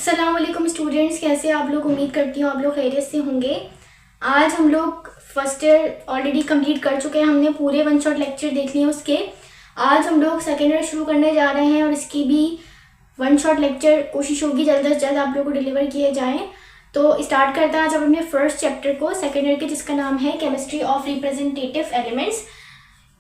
अस्सलाम वालेकुम स्टूडेंट्स, कैसे आप लोग? उम्मीद करती हूँ आप लोग खैरियत से होंगे। आज हम लोग फर्स्ट ईयर ऑलरेडी कंप्लीट कर चुके हैं, हमने पूरे वन शॉट लेक्चर देख लिए उसके। आज हम लोग सेकेंड ईयर शुरू करने जा रहे हैं और इसकी भी वन शॉट लेक्चर कोशिश होगी जल्द से जल्द आप लोग को डिलीवर किए जाएँ। तो स्टार्ट करते हैं आज अपने फर्स्ट चैप्टर को सेकेंड ईयर के, जिसका नाम है केमिस्ट्री ऑफ रिप्रेजेंटेटिव एलिमेंट्स।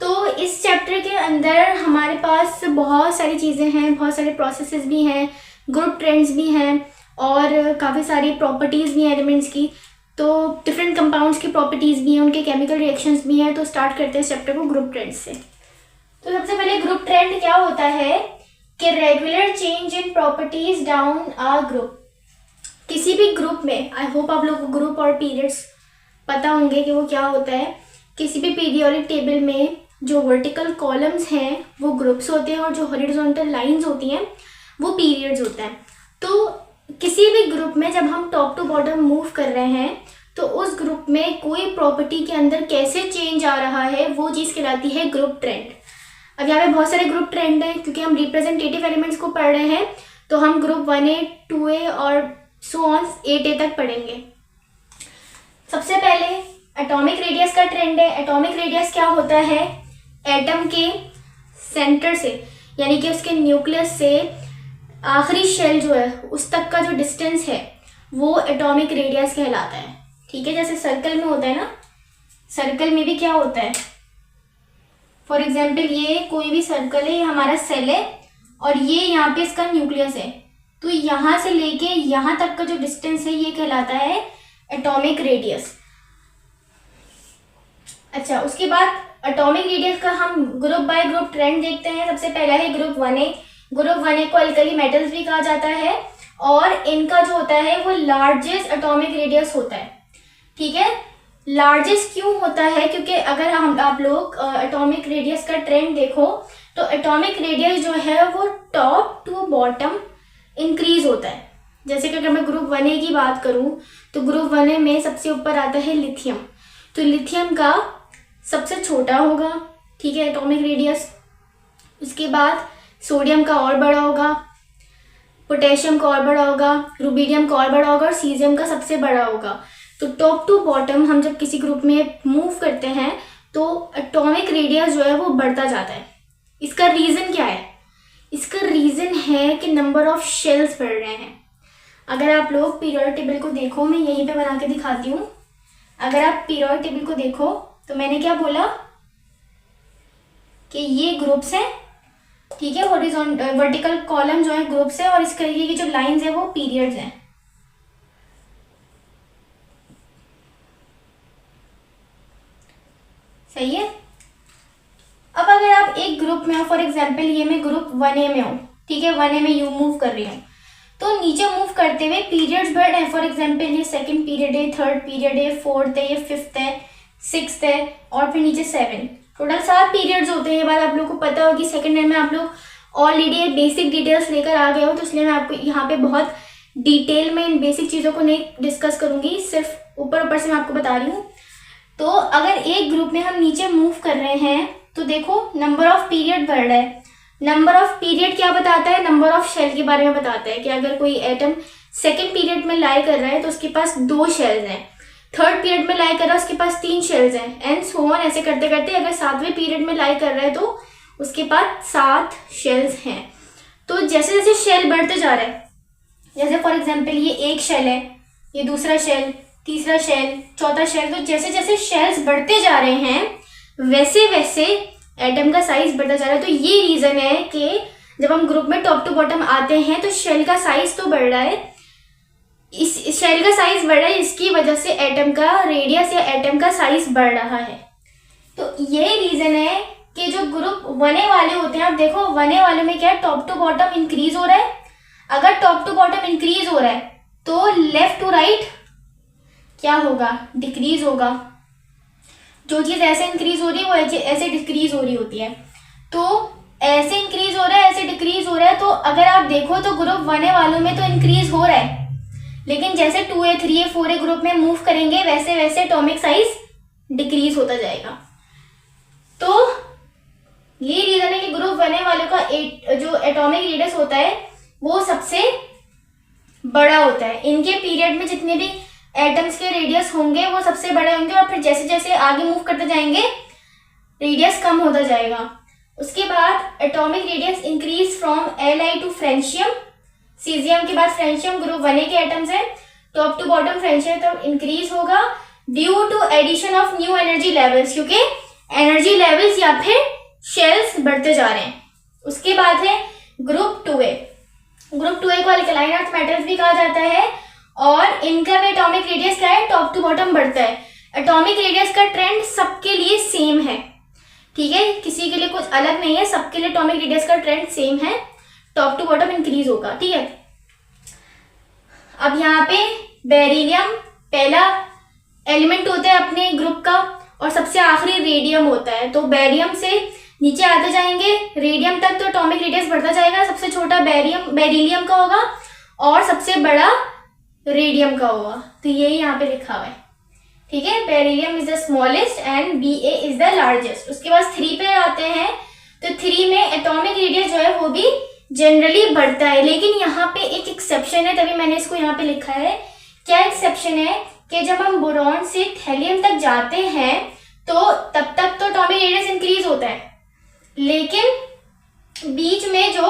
तो इस चैप्टर के अंदर हमारे पास बहुत सारी चीज़ें हैं, बहुत सारे प्रोसेसेस भी हैं, ग्रुप ट्रेंड्स भी हैं और काफ़ी सारी प्रॉपर्टीज़ भी हैं एलिमेंट्स की। तो डिफरेंट कंपाउंड्स की प्रॉपर्टीज़ भी हैं, उनके केमिकल रिएक्शंस भी हैं। तो स्टार्ट करते हैं इस चैप्टर को ग्रुप ट्रेंड्स से। तो सबसे पहले ग्रुप ट्रेंड क्या होता है कि regular change in properties down a group. किसी भी ग्रुप में, आई होप आप लोग को ग्रुप और पीरियड्स पता होंगे कि वो क्या होता है। किसी भी पीरियोडिक टेबल में जो वर्टिकल कॉलम्स हैं वो ग्रुप्स होते हैं और जो हॉरिजॉन्टल लाइंस होती हैं वो पीरियड्स होते हैं। तो किसी भी ग्रुप में जब हम टॉप टू बॉटम मूव कर रहे हैं तो उस ग्रुप में कोई प्रॉपर्टी के अंदर कैसे चेंज आ रहा है वो चीज़ कहलाती है ग्रुप ट्रेंड। अब यहाँ पे बहुत सारे ग्रुप ट्रेंड हैं, क्योंकि हम रिप्रेजेंटेटिव एलिमेंट्स को पढ़ रहे हैं तो हम ग्रुप 1A, 2A और सो ऑन 8A तक पढ़ेंगे। सबसे पहले एटॉमिक रेडियस का ट्रेंड है। एटॉमिक रेडियस क्या होता है? एटम के सेंटर से, यानी कि उसके न्यूक्लियस से आखिरी शेल जो है उस तक का जो डिस्टेंस है वो एटॉमिक रेडियस कहलाता है। ठीक है, जैसे सर्कल में होता है ना, सर्कल में भी क्या होता है, फॉर एग्जाम्पल ये कोई भी सर्कल है, ये हमारा सेल है और ये यहाँ पे इसका न्यूक्लियस है। तो यहाँ से लेके यहाँ तक का जो डिस्टेंस है ये कहलाता है एटॉमिक रेडियस। अच्छा, उसके बाद एटॉमिक रेडियस का हम ग्रुप बाय ग्रुप ट्रेंड देखते हैं। सबसे पहला है ग्रुप 1A। ग्रुप 1A को अल्कली मेटल्स भी कहा जाता है और इनका जो होता है वो लार्जेस्ट एटॉमिक रेडियस होता है। ठीक है, लार्जेस्ट क्यों होता है? क्योंकि अगर आप लोग एटॉमिक रेडियस का ट्रेंड देखो तो एटॉमिक रेडियस जो है वो टॉप टू बॉटम इंक्रीज होता है। जैसे कि अगर मैं ग्रुप 1A की बात करूं तो ग्रुप 1A में सबसे ऊपर आता है लिथियम। तो लिथियम का सबसे छोटा होगा, ठीक है, एटॉमिक रेडियस। उसके बाद सोडियम का और बड़ा होगा, पोटेशियम का और बड़ा होगा, रुबिडियम का और बड़ा होगा और सीजियम का सबसे बड़ा होगा। तो टॉप टू बॉटम हम जब किसी ग्रुप में मूव करते हैं तो एटॉमिक रेडियस जो है वो बढ़ता जाता है। इसका रीज़न क्या है? इसका रीज़न है कि नंबर ऑफ शेल्स बढ़ रहे हैं। अगर आप लोग पीरियोडिक टेबल को देखो, मैं यहीं पे बना के दिखाती हूँ। अगर आप पीरियोडिक टेबल को देखो तो मैंने क्या बोला कि ये ग्रुप्स हैं, ठीक है, हॉरिजॉन्टल वर्टिकल कॉलम जो है ग्रुप्स है और इस तरीके की जो लाइंस है वो पीरियड्स हैं। सही है। अब अगर आप एक ग्रुप में हो, फॉर एग्जांपल ये मैं ग्रुप 1A में हूँ, ठीक है, 1A में यू मूव कर रही हूँ, तो नीचे मूव करते हुए पीरियड्स बढ़ रहे हैं। फॉर एग्जांपल ये सेकंड पीरियड है, थर्ड पीरियड है, फोर्थ है, ये फिफ्थ है, सिक्स्थ है और फिर नीचे 7। टोटल 7 पीरियड्स होते हैं। ये बात आप लोग को पता होगी। सेकेंड ईयर में आप लोग ऑलरेडी बेसिक डिटेल्स लेकर आ गए हो, तो इसलिए मैं आपको यहाँ पे बहुत डिटेल में इन बेसिक चीज़ों को नहीं डिस्कस करूँगी, सिर्फ ऊपर ऊपर से मैं आपको बता रही हूँ। तो अगर एक ग्रुप में हम नीचे मूव कर रहे हैं तो देखो नंबर ऑफ पीरियड बढ़ रहा है। नंबर ऑफ पीरियड क्या बताता है? नंबर ऑफ शेल के बारे में बताता है कि अगर कोई एटम सेकेंड पीरियड में लाई कर रहा है तो उसके पास 2 शेल्स हैं, थर्ड पीरियड में लाई कर रहा है उसके पास 3 शेल्स हैं, एंड सो ऑन। ऐसे करते करते अगर 7वें पीरियड में लाई कर रहा है तो उसके पास 7 शेल्स हैं। तो जैसे जैसे शेल बढ़ते जा रहे हैं, जैसे फॉर एग्जांपल ये एक शेल है, ये दूसरा शेल, तीसरा शेल, चौथा शेल, तो जैसे जैसे शेल्स बढ़ते जा रहे हैं वैसे वैसे एटम का साइज बढ़ता जा रहा है। तो ये रीजन है कि जब हम ग्रुप में टॉप टू बॉटम आते हैं तो शेल का साइज तो बढ़ रहा है, इस शेल का साइज बढ़ रहा है, इसकी वजह से एटम का रेडियस या एटम का साइज बढ़ रहा है। तो ये रीजन है कि जो ग्रुप 1A वाले होते हैं, आप देखो 1A वाले में क्या है, टॉप टू बॉटम इंक्रीज हो रहा है। अगर टॉप टू बॉटम इंक्रीज हो रहा है तो लेफ्ट टू राइट क्या होगा? डिक्रीज होगा। जो चीज ऐसे इंक्रीज हो रही है वो ऐसे डिक्रीज हो रही होती है। तो ऐसे इंक्रीज हो रहा है, ऐसे डिक्रीज हो रहा है। तो अगर आप देखो तो ग्रुप 1A वालों में तो इंक्रीज हो रहा है, लेकिन जैसे 2A, 3A, 4A ग्रुप में मूव करेंगे वैसे वैसे एटॉमिक साइज डिक्रीज होता जाएगा। तो ये रीजन है कि ग्रुप 1A वालों का जो एटॉमिक रेडियस होता है वो सबसे बड़ा होता है। इनके पीरियड में जितने भी एटम्स के रेडियस होंगे वो सबसे बड़े होंगे और फिर जैसे जैसे आगे मूव करते जाएंगे रेडियस कम होता जाएगा। उसके बाद atomic radius increase from Li to francium. Caesium के बाद फ्रेंशियम ग्रुप 1a के एटम्स है, टॉप टू बॉटम फ्रेंशियम तब इंक्रीज होगा due to addition of new energy levels, क्योंकि एनर्जी लेवल्स या फिर शेल्स बढ़ते जा रहे हैं। उसके बाद है ग्रुप 2a। ग्रुप 2a को अल्कलाइन अर्थ मेटल्स भी कहा जाता है और इनका भी एटॉमिक रेडियस क्या है, टॉप टू बॉटम बढ़ता है। एटॉमिक रेडियस का ट्रेंड सबके लिए सेम है, ठीक है, किसी के लिए कुछ अलग नहीं है, सबके लिए एटॉमिक रेडियस का ट्रेंड सेम है, टॉप टू बॉटम इंक्रीज होगा, ठीक है। अब यहाँ पे बेरिलियम पहला एलिमेंट होता है अपने ग्रुप का और सबसे आखिरी रेडियम होता है। तो बेरियम से नीचे आते जाएंगे रेडियम तक तो एटॉमिक रेडियस बढ़ता जाएगा। सबसे छोटा बेरिलियम का होगा और सबसे बड़ा रेडियम का होगा। तो यही यहाँ पे लिखा हुआ है, ठीक है। Beryllium is the smallest and Ba is the largest. उसके बाद 3 पे आते हैं तो 3 में एटॉमिक रेडियस जो है वो भी जनरली बढ़ता है, लेकिन यहाँ पे एक एक्सेप्शन है, तभी मैंने इसको यहाँ पे लिखा है। क्या एक्सेप्शन है कि जब हम बोरॉन से थैलियम तक जाते हैं तो तब तक तो एटॉमिक रेडियस इंक्रीज होता है, लेकिन बीच में जो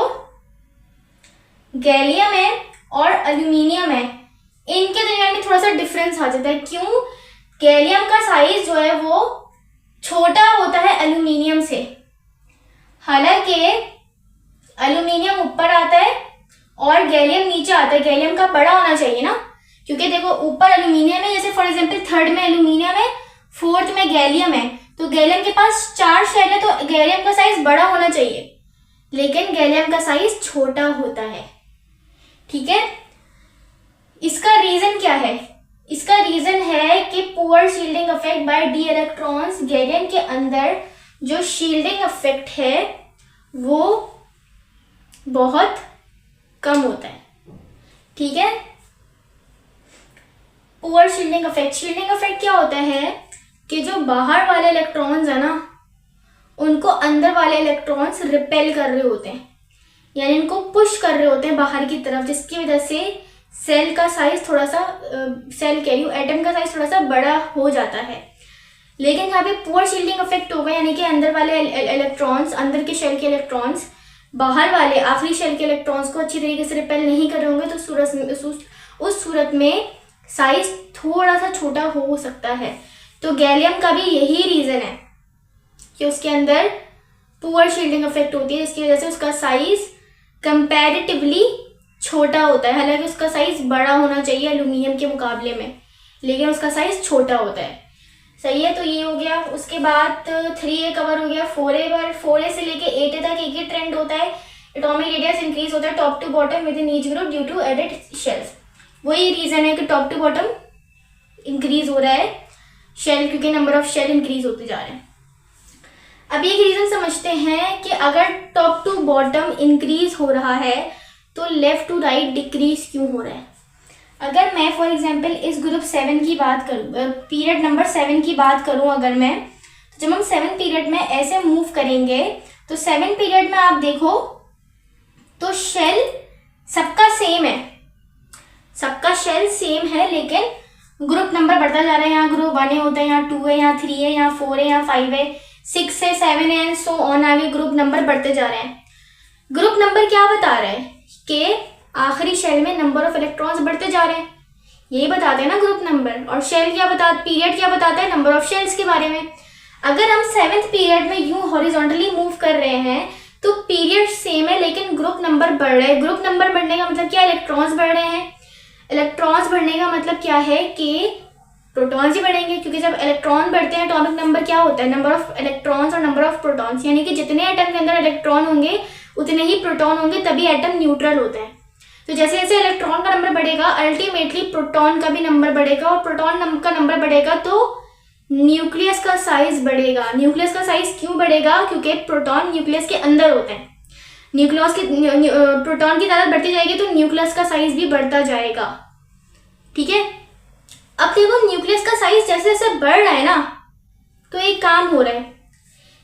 गैलियम है और एल्यूमिनियम है इनके दरमियान में थोड़ा सा डिफरेंस आ जाता है। क्यों? गैलियम का साइज जो है वो छोटा होता है एल्यूमिनियम से, हालांकि एल्यूमिनियम ऊपर आता है और गैलियम नीचे आता है। गैलियम का बड़ा होना चाहिए ना, क्योंकि देखो ऊपर एल्यूमिनियम है, जैसे फॉर एग्जांपल 3rd में एल्यूमिनियम है, 4th में गैलियम है, तो गैलियम के पास 4 शेल है तो गैलियम का साइज बड़ा होना चाहिए, लेकिन गैलियम का साइज छोटा होता है, ठीक है। इसका रीजन क्या है? इसका रीजन है कि poor shielding effect bye D electrons. Gallium के अंदर जो शील्डिंग इफेक्ट है वो बहुत कम होता है, ठीक है। Poor shielding effect, shielding effect क्या होता है कि जो बाहर वाले इलेक्ट्रॉन्स है ना उनको अंदर वाले इलेक्ट्रॉन्स रिपेल कर रहे होते हैं, यानी इनको पुश कर रहे होते हैं बाहर की तरफ, जिसकी वजह से सेल का साइज थोड़ा सा एटम का साइज थोड़ा सा बड़ा हो जाता है। लेकिन यहाँ पे पुअर शील्डिंग इफेक्ट होगा, यानी कि अंदर वाले इलेक्ट्रॉन्स, अंदर के शेल के इलेक्ट्रॉन्स बाहर वाले आखिरी शेल के इलेक्ट्रॉन्स को अच्छी तरीके से रिपेल नहीं कर रहे होंगे, तो उस सूरत में साइज थोड़ा सा छोटा हो सकता है। तो गैलियम का भी यही रीजन है कि उसके अंदर पुअर शील्डिंग इफेक्ट होती है, जिसकी वजह से उसका साइज कंपैरेटिवली छोटा होता है। हालांकि उसका साइज बड़ा होना चाहिए एल्यूमिनियम के मुकाबले में, लेकिन उसका साइज छोटा होता है, सही है। तो ये हो गया। उसके बाद 3A कवर हो गया। 4A पर 4A से लेके 8A तक एक ही ट्रेंड होता है, एटॉमिक रेडियस इंक्रीज होता है top to bottom within each group due to added shells. वही रीजन है कि टॉप टू बॉटम इंक्रीज हो रहा है शेल, क्योंकि नंबर ऑफ शेल इंक्रीज होते जा रहे हैं। अब एक रीजन समझते हैं कि अगर टॉप टू बॉटम इंक्रीज हो रहा है तो लेफ्ट टू राइट डिक्रीज क्यों हो रहा है। अगर मैं फॉर एग्जांपल इस ग्रुप 7 की बात करूँ, पीरियड नंबर 7 की बात करूँ अगर मैं, तो जब हम 7 पीरियड में ऐसे मूव करेंगे तो 7 पीरियड में आप देखो तो शेल सबका सेम है, सबका शेल सेम है, लेकिन ग्रुप नंबर बढ़ता जा रहा है। यहाँ ग्रुप 1A होता है, यहाँ 2A, यहाँ 3A, यहाँ 4A, यहाँ 5A, 6A, 7A and so on, आगे ग्रुप नंबर बढ़ते जा रहे हैं। ग्रुप नंबर क्या बता रहा है कि आखिरी शेल में नंबर ऑफ इलेक्ट्रॉन्स बढ़ते जा रहे हैं, यही बताते हैं ना ग्रुप नंबर। और शेल क्या पीरियड क्या बताता है? नंबर ऑफ शेल्स के बारे में। अगर हम 7th पीरियड में यूं हॉरिजॉन्टली मूव कर रहे हैं तो पीरियड सेम है लेकिन ग्रुप नंबर बढ़ रहा है। ग्रुप नंबर बढ़ने का मतलब क्या? इलेक्ट्रॉन्स बढ़ रहे हैं। इलेक्ट्रॉन्स बढ़ने का मतलब क्या है कि प्रोटॉन्स ही बढ़ेंगे, क्योंकि जब इलेक्ट्रॉन बढ़ते हैं एटॉमिक नंबर क्या होता है? नंबर ऑफ इलेक्ट्रॉन्स और नंबर ऑफ प्रोटॉन्स, यानी कि जितने एटम के अंदर इलेक्ट्रॉन होंगे उतने ही प्रोटॉन होंगे, तभी एटम न्यूट्रल होता है। तो जैसे जैसे इलेक्ट्रॉन का नंबर बढ़ेगा अल्टीमेटली प्रोटॉन का भी नंबर बढ़ेगा, और प्रोटॉन का नंबर बढ़ेगा तो न्यूक्लियस का साइज बढ़ेगा। न्यूक्लियस का साइज क्यों बढ़ेगा? क्योंकि प्रोटॉन न्यूक्लियस के अंदर होते हैं। प्रोटॉन की तादाद बढ़ती जाएगी तो न्यूक्लियस का साइज भी बढ़ता जाएगा, ठीक है। अब देखो न्यूक्लियस का साइज जैसे जैसे बढ़ रहा है ना, तो एक काम हो रहा है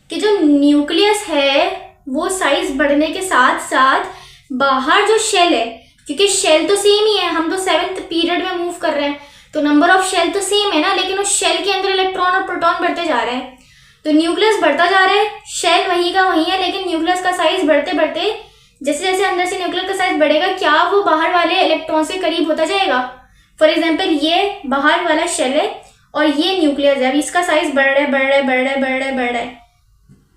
कि जो न्यूक्लियस है वो साइज बढ़ने के साथ साथ बाहर जो शेल है, क्योंकि शेल तो सेम ही है, हम तो 7th पीरियड में मूव कर रहे हैं, तो नंबर ऑफ शेल तो सेम है ना, लेकिन उस शेल के अंदर इलेक्ट्रॉन और प्रोटॉन बढ़ते जा रहे हैं। तो न्यूक्लियस बढ़ता जा रहा है, शेल वहीं का वहीं है, लेकिन न्यूक्लियस का साइज बढ़ते बढ़ते जैसे जैसे अंदर से न्यूक्लियस का साइज बढ़ेगा, क्या वो बाहर वाले इलेक्ट्रॉन्स के करीब होता जाएगा। फॉर एग्जाम्पल ये बाहर वाला शेल है और ये न्यूक्लियस है, अब इसका साइज बढ़ रहा है बढ़ रहा है बढ़ रहा है बढ़ रहा है बढ़ रहा है,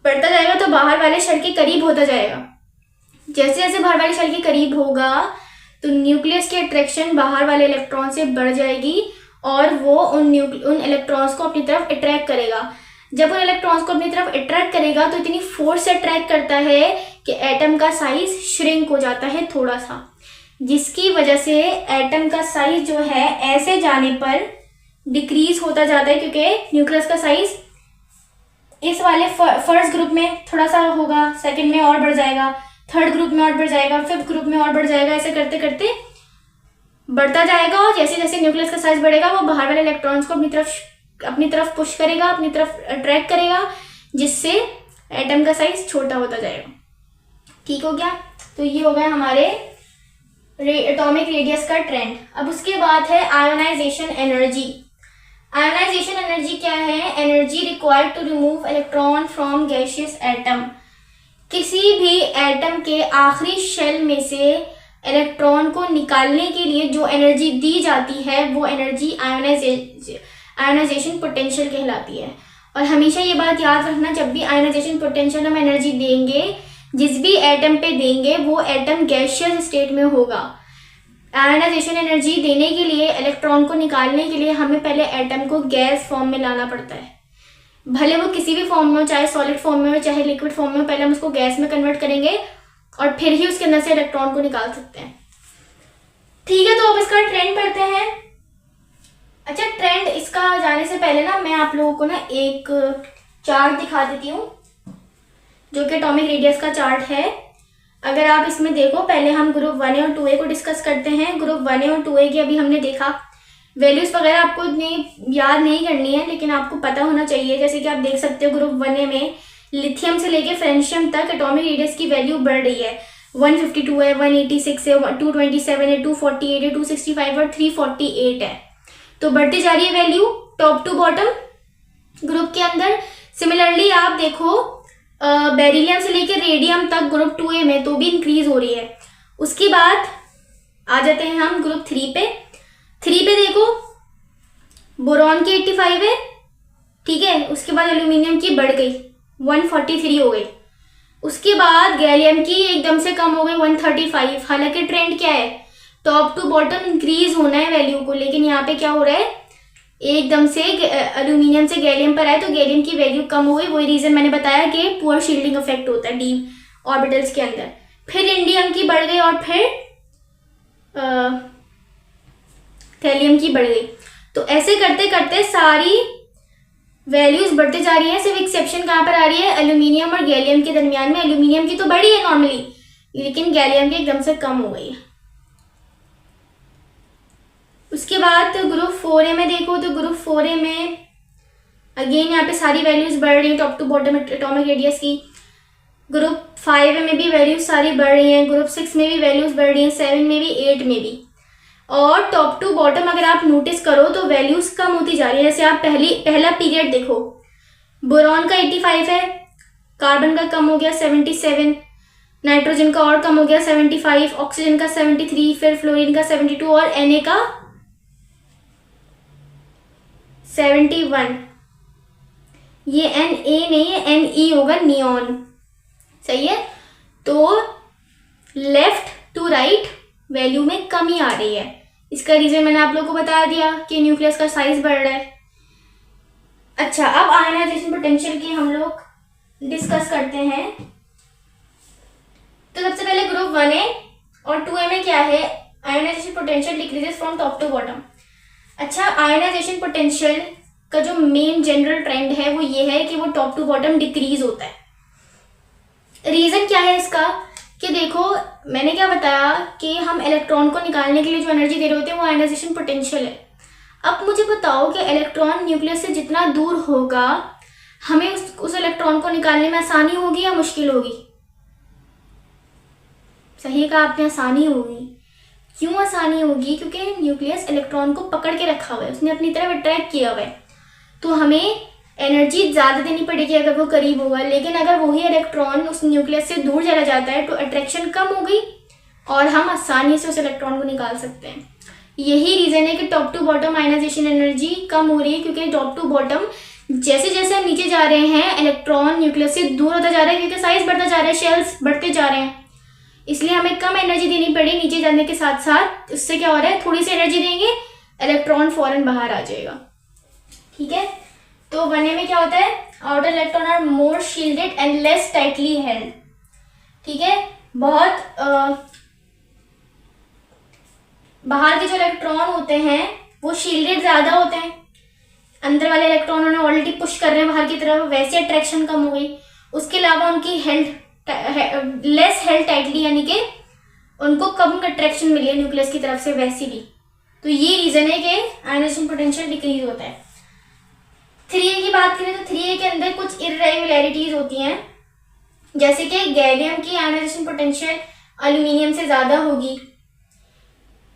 बढ़ता जाएगा तो बाहर वाले शेल के करीब होता जाएगा। जैसे जैसे बाहर वाले शेल के करीब होगा तो न्यूक्लियस की अट्रैक्शन बाहर वाले इलेक्ट्रॉन से बढ़ जाएगी और वो उन इलेक्ट्रॉन्स को अपनी तरफ अट्रैक्ट करेगा। जब उन इलेक्ट्रॉन्स को अपनी तरफ अट्रैक्ट करेगा तो इतनी फोर्स से अट्रैक्ट करता है कि एटम का साइज श्रिंक हो जाता है थोड़ा सा, जिसकी वजह से एटम का साइज जो है ऐसे जाने पर डिक्रीज होता जाता है, क्योंकि न्यूक्लियस का साइज इस वाले फर्स्ट ग्रुप में थोड़ा सा होगा, सेकंड में और बढ़ जाएगा, थर्ड ग्रुप में और बढ़ जाएगा, फिफ्थ ग्रुप में और बढ़ जाएगा, ऐसे करते करते बढ़ता जाएगा। और जैसे जैसे न्यूक्लियस का साइज बढ़ेगा वो बाहर वाले इलेक्ट्रॉन्स को अपनी तरफ पुश करेगा, अपनी तरफ अट्रैक्ट करेगा, जिससे एटम का साइज छोटा होता जाएगा। ठीक हो गया। तो ये हो गया हमारे एटॉमिक रेडियस का ट्रेंड। अब उसके बाद है आयोनाइजेशन एनर्जी। आयोनाइजेशन एनर्जी क्या है? Energy required to remove electron from gaseous atom. किसी भी एटम के आखिरी शेल में से इलेक्ट्रॉन को निकालने के लिए जो एनर्जी दी जाती है वो एनर्जी आयोनाइजेशन पोटेंशियल कहलाती है। और हमेशा ये बात याद रखना, जब भी आयोनाइजेशन पोटेंशियल हम एनर्जी देंगे, जिस भी एटम पे देंगे वो एटम गैसियस स्टेट में होगा। आयोनाइजेशन एनर्जी देने के लिए, इलेक्ट्रॉन को निकालने के लिए हमें पहले एटम को गैस फॉर्म में लाना पड़ता है। भले वो किसी भी फॉर्म में हो, चाहे सॉलिड फॉर्म में हो चाहे लिक्विड फॉर्म में हो, पहले हम उसको गैस में कन्वर्ट करेंगे और फिर ही उसके अंदर से इलेक्ट्रॉन को निकाल सकते हैं। ठीक है, तो अब इसका ट्रेंड पढ़ते हैं। अच्छा, ट्रेंड इसका जाने से पहले ना मैं आप लोगों को ना एक चार्ट दिखा देती हूँ, जो कि एटॉमिक रेडियस का चार्ट है। अगर आप इसमें देखो, पहले हम ग्रुप 1A और 2A को डिस्कस करते हैं। ग्रुप 1A और 2A की अभी हमने देखा, वैल्यूज वगैरह आपको इतनी याद नहीं करनी है, लेकिन आपको पता होना चाहिए। जैसे कि आप देख सकते हो ग्रुप 1A में लिथियम से लेके फ्रेंशियम तक एटॉमिक रेडियस की वैल्यू बढ़ रही है। 152 है, 186 है, 227 है, 248 है, 265 और 348 है। तो बढ़ती जा रही है value top to bottom group के अंदर। सिमिलरली आप देखो बेरिलियम से लेकर रेडियम तक ग्रुप 2A में तो भी इंक्रीज हो रही है। उसके बाद आ जाते हैं हम ग्रुप 3 पे। 3 पे देखो बोरॉन की 85 है, ठीक है। उसके बाद एल्यूमिनियम की बढ़ गई, 143 हो गई। उसके बाद गैलियम की एकदम से कम हो गई, 135। हालांकि ट्रेंड क्या है, टॉप टू बॉटम इंक्रीज होना है वैल्यू को, लेकिन यहाँ पे क्या हो रहा है, एकदम से एल्यूमिनियम से गैलियम पर आए तो गैलियम की वैल्यू कम हो गई। वही रीजन मैंने बताया कि पुअर शील्डिंग इफेक्ट होता है डी ऑर्बिटल्स के अंदर। फिर इंडियम की बढ़ गई और फिर थैलियम की बढ़ गई। तो ऐसे करते करते सारी वैल्यूज बढ़ते जा रही है। सिर्फ एक्सेप्शन कहाँ पर आ रही है, एल्यूमिनियम और गैलियम के दरमियान में। एल्यूमिनियम की तो बढ़ी है नॉर्मली, लेकिन गैलियम की एकदम से कम हो गई है। उसके बाद ग्रुप 4A में देखो, तो ग्रुप 4A में अगेन यहाँ पे सारी वैल्यूज बढ़ रही हैं top to bottom atomic radius की। ग्रुप 5A में भी वैल्यूज सारी बढ़ रही हैं, ग्रुप 6 में भी वैल्यूज बढ़ रही हैं, 7 में भी, 8 में भी। और टॉप टू बॉटम अगर आप नोटिस करो तो वैल्यूज कम होती जा रही है। जैसे आप पहला पीरियड देखो, बोरॉन का 85 है, कार्बन का कम हो गया 77, नाइट्रोजन का और कम हो गया 75, ऑक्सीजन का 73, फिर फ्लोरीन का 72 और Na का 71। ये Na नहीं है, Ne होगा, नियॉन। सही है। तो लेफ्ट टू राइट वैल्यू में कमी आ रही है। इसका रीजन मैंने आप लोगों को बता दिया कि न्यूक्लियस का साइज बढ़ रहा है। अच्छा, अब आयनाइजेशन पोटेंशियल की हम लोग डिस्कस करते हैं। तो सबसे पहले ग्रुप 1A और 2A में क्या है, ionization potential decreases from top to bottom. अच्छा, आयनाइजेशन पोटेंशियल का जो मेन जनरल ट्रेंड है वो ये है कि वो टॉप टू बॉटम डिक्रीज होता है। रीजन क्या है इसका, कि देखो मैंने क्या बताया कि हम इलेक्ट्रॉन को निकालने के लिए जो एनर्जी दे रहे होते हैं वो आयनाइजेशन पोटेंशियल है। अब मुझे बताओ कि इलेक्ट्रॉन न्यूक्लियस से जितना दूर होगा, हमें उस इलेक्ट्रॉन को निकालने में आसानी होगी या मुश्किल होगी? सही कहा आपने, आसानी होगी, क्यों आसानी होगी? क्योंकि न्यूक्लियस इलेक्ट्रॉन को पकड़ के रखा हुआ है, उसने अपनी तरफ अट्रैक्ट किया हुआ है, तो हमें एनर्जी ज़्यादा देनी पड़ेगी अगर वो करीब होगा। लेकिन अगर वही इलेक्ट्रॉन उस न्यूक्लियस से दूर चला जाता है तो अट्रैक्शन कम हो गई और हम आसानी से उस इलेक्ट्रॉन को निकाल सकते हैं। यही रीज़न है कि top to bottom ionisation energy कम हो रही है, क्योंकि टॉप टू बॉटम जैसे जैसे हम नीचे जा रहे हैं इलेक्ट्रॉन न्यूक्लियस से दूर होता जा रहा है, क्योंकि साइज बढ़ता जा रहा है, शेल्स बढ़ते जा रहे हैं, इसलिए हमें कम एनर्जी देनी पड़ी नीचे जाने के साथ साथ। इससे क्या हो रहा है, थोड़ी सी एनर्जी देंगे इलेक्ट्रॉन फौरन बाहर आ जाएगा। ठीक है, तो बनने में क्या होता है, outer electron are more shielded and less tightly held. ठीक है, बहुत बाहर के जो इलेक्ट्रॉन होते हैं वो शील्डेड ज्यादा होते हैं, अंदर वाले इलेक्ट्रॉन उन्हें ऑलरेडी पुश कर रहे हैं बाहर की तरफ, वैसे अट्रैक्शन कम हो गई। उसके अलावा उनकी हेल्ड लेस हेल्ड टाइटली, यानी कि उनको कम अट्रैक्शन मिली है न्यूक्लियस की तरफ से वैसे भी। तो ये रीजन है कि आयनाइजेशन पोटेंशियल डिक्रीज होता है। 3A की बात करें तो 3A के अंदर कुछ इरेगुलरिटीज होती हैं, जैसे कि गैलियम की आयनाइजेशन पोटेंशियल एल्यूमिनियम से ज्यादा होगी,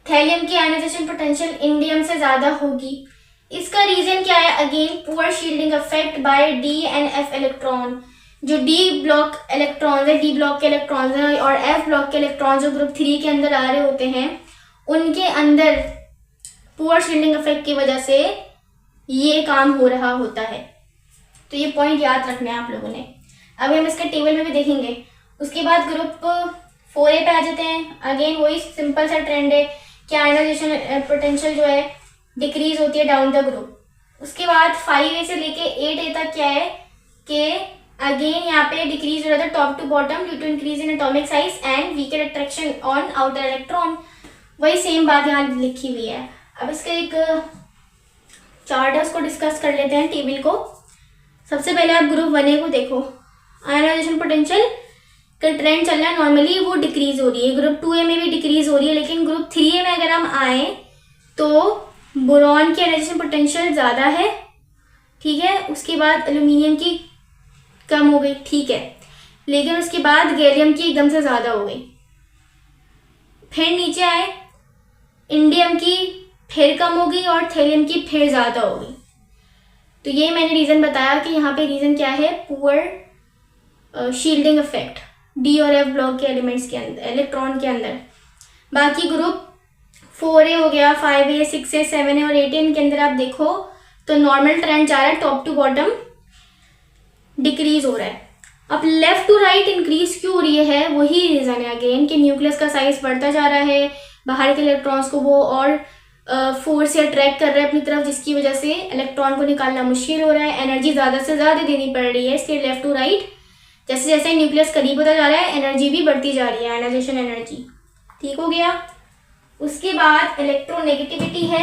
थैलियम की आयनाइजेशन पोटेंशियल इंडियम से ज्यादा होगी। इसका रीजन क्या है, again poor shielding effect bye D and F electron. जो डी ब्लॉक इलेक्ट्रॉन्स है, डी ब्लॉक के इलेक्ट्रॉन्स हैं, और एफ ब्लॉक के इलेक्ट्रॉन्स जो ग्रुप 3 के अंदर आ रहे होते हैं, उनके अंदर पुअर शील्डिंग इफेक्ट की वजह से ये काम हो रहा होता है। तो ये पॉइंट याद रखना है आप लोगों ने। अब हम इसके टेबल में भी देखेंगे। उसके बाद ग्रुप 4A पे आ जाते हैं। अगेन वही सिंपल सा ट्रेंड है कि आयनाइजेशन पोटेंशियल जो है डिक्रीज होती है डाउन द ग्रुप। उसके बाद 5A से लेके 8A तक क्या है कि अगेन यहाँ पे डिक्रीज हो रहा था top to bottom due to increase in atomic size and weaker attraction on outer electron. वही सेम बात यहाँ लिखी हुई है। अब इसका एक चार्ट है, उसको डिस्कस कर लेते हैं टेबल को। सबसे पहले आप ग्रुप 1A को देखो, आयनाइजेशन पोटेंशियल का ट्रेंड चल रहा है, नॉर्मली वो डिक्रीज हो रही है। ग्रुप 2A में भी डिक्रीज हो रही है, लेकिन ग्रुप 3A में अगर हम आए तो बोरॉन की आयनाइजेशन पोटेंशियल ज़्यादा है, ठीक है। उसके बाद एल्यूमिनियम की कम हो गई, ठीक है, लेकिन उसके बाद गैलियम की एकदम से ज़्यादा हो गई। फिर नीचे आए, इंडियम की फिर कम हो गई और थैलियम की फिर ज़्यादा हो गई। तो ये मैंने रीज़न बताया कि यहाँ पे रीज़न क्या है, पुअर शील्डिंग इफेक्ट डी और एफ ब्लॉक के एलिमेंट्स के अंदर, इलेक्ट्रॉन के अंदर। बाकी ग्रुप 4A हो गया, 5A, 6A, 7A और 8A, इनके अंदर आप देखो तो नॉर्मल ट्रेंड जा रहा है, टॉप टू बॉटम डिक्रीज हो रहा है। अब लेफ्ट टू राइट इंक्रीज क्यों हो रही है, वही रीज़न है अगेन कि न्यूक्लियस का साइज बढ़ता जा रहा है, बाहर के इलेक्ट्रॉन्स को वो और फोर्स से अट्रैक्ट कर रहा है अपनी तरफ, जिसकी वजह से इलेक्ट्रॉन को निकालना मुश्किल हो रहा है, एनर्जी ज़्यादा से ज़्यादा देनी पड़ रही है। इसलिए लेफ्ट टू राइट जैसे जैसे न्यूक्लियस करीब होता जा रहा है एनर्जी भी बढ़ती जा रही है, आयनाइजेशन एनर्जी। ठीक हो गया। उसके बाद इलेक्ट्रोनेगेटिविटी है।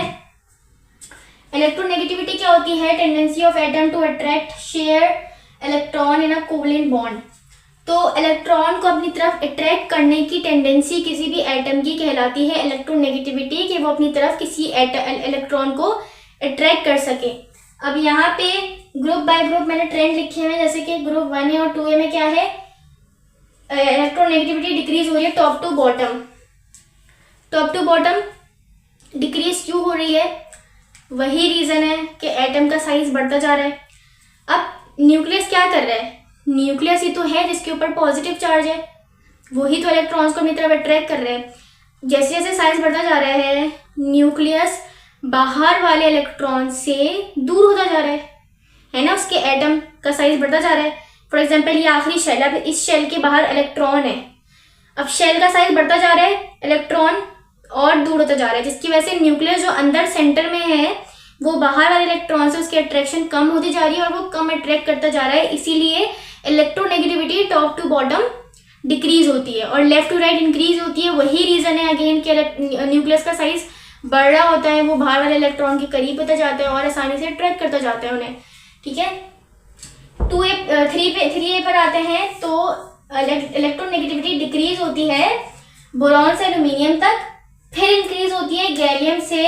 इलेक्ट्रोनेगेटिविटी क्या होती है, tendency of atom to attract share electron in a covalent bond. तो इलेक्ट्रॉन को अपनी तरफ अट्रैक्ट करने की टेंडेंसी किसी भी एटम की कहलाती है इलेक्ट्रोनेगेटिविटी, कि वो अपनी तरफ किसी इलेक्ट्रॉन को अट्रैक्ट कर सके। अब यहाँ पे ग्रुप बाय ग्रुप मैंने ट्रेंड लिखे हैं, जैसे कि ग्रुप 1A और 2A में क्या है, इलेक्ट्रोनेगेटिविटी डिक्रीज हो रही है top to bottom. Top to bottom decrease क्यों हो रही है, वही रीज़न है कि एटम का साइज बढ़ता जा रहा है। अब न्यूक्लियस क्या कर रहा है, न्यूक्लियस ही तो है जिसके ऊपर पॉजिटिव चार्ज है, वही तो इलेक्ट्रॉन्स को अपनी तरफ अट्रैक्ट कर रहे हैं। जैसे जैसे साइज बढ़ता जा रहा है न्यूक्लियस बाहर वाले इलेक्ट्रॉन से दूर होता जा रहा है ना, उसके एटम का साइज बढ़ता जा रहा है। फॉर एग्जांपल ये आखिरी शेल, अब इस शेल के बाहर इलेक्ट्रॉन है, अब शेल का साइज बढ़ता जा रहा है, इलेक्ट्रॉन और दूर होता जा रहा है, जिसकी वजह से न्यूक्लियस जो अंदर सेंटर में है वो बाहर वाले इलेक्ट्रॉन से उसकी अट्रैक्शन कम होती जा रही है और वो कम अट्रैक्ट करता जा रहा है। इसीलिए electronegativity top to bottom decrease होती है और लेफ्ट टू राइट इंक्रीज होती है। वही रीजन है अगेन कि न्यूक्लियस का साइज बढ़ रहा होता है, वो बाहर वाले इलेक्ट्रॉन के करीब होता जाता है और आसानी से अट्रैक्ट करता जाता है उन्हें। ठीक है, 3A पर आते हैं तो इलेक्ट्रोनेगेटिविटी डिक्रीज होती है बोरॉन से एल्यूमिनियम तक, फिर इंक्रीज होती है गैलियम से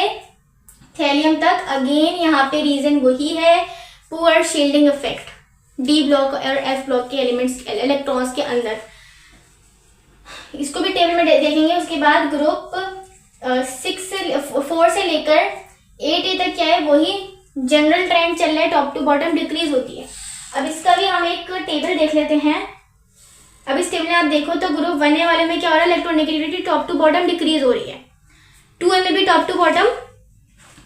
थैलियम तक। अगेन यहाँ पे रीजन वही है, poor shielding effect D block और एफ ब्लॉक के एलिमेंट्स इलेक्ट्रॉन्स के अंदर। इसको भी टेबल में देखेंगे। उसके बाद ग्रुप 4 से लेकर 8A तक क्या है, वही जनरल ट्रेंड चल रहा है, टॉप टू बॉटम डिक्रीज होती है। अब इसका भी हम एक टेबल देख लेते हैं। अब इस टेबल में आप देखो तो ग्रुप 1A वाले में क्या हो रहा है, electronegativity top to bottom decrease हो रही है। 2A में भी टॉप टू बॉटम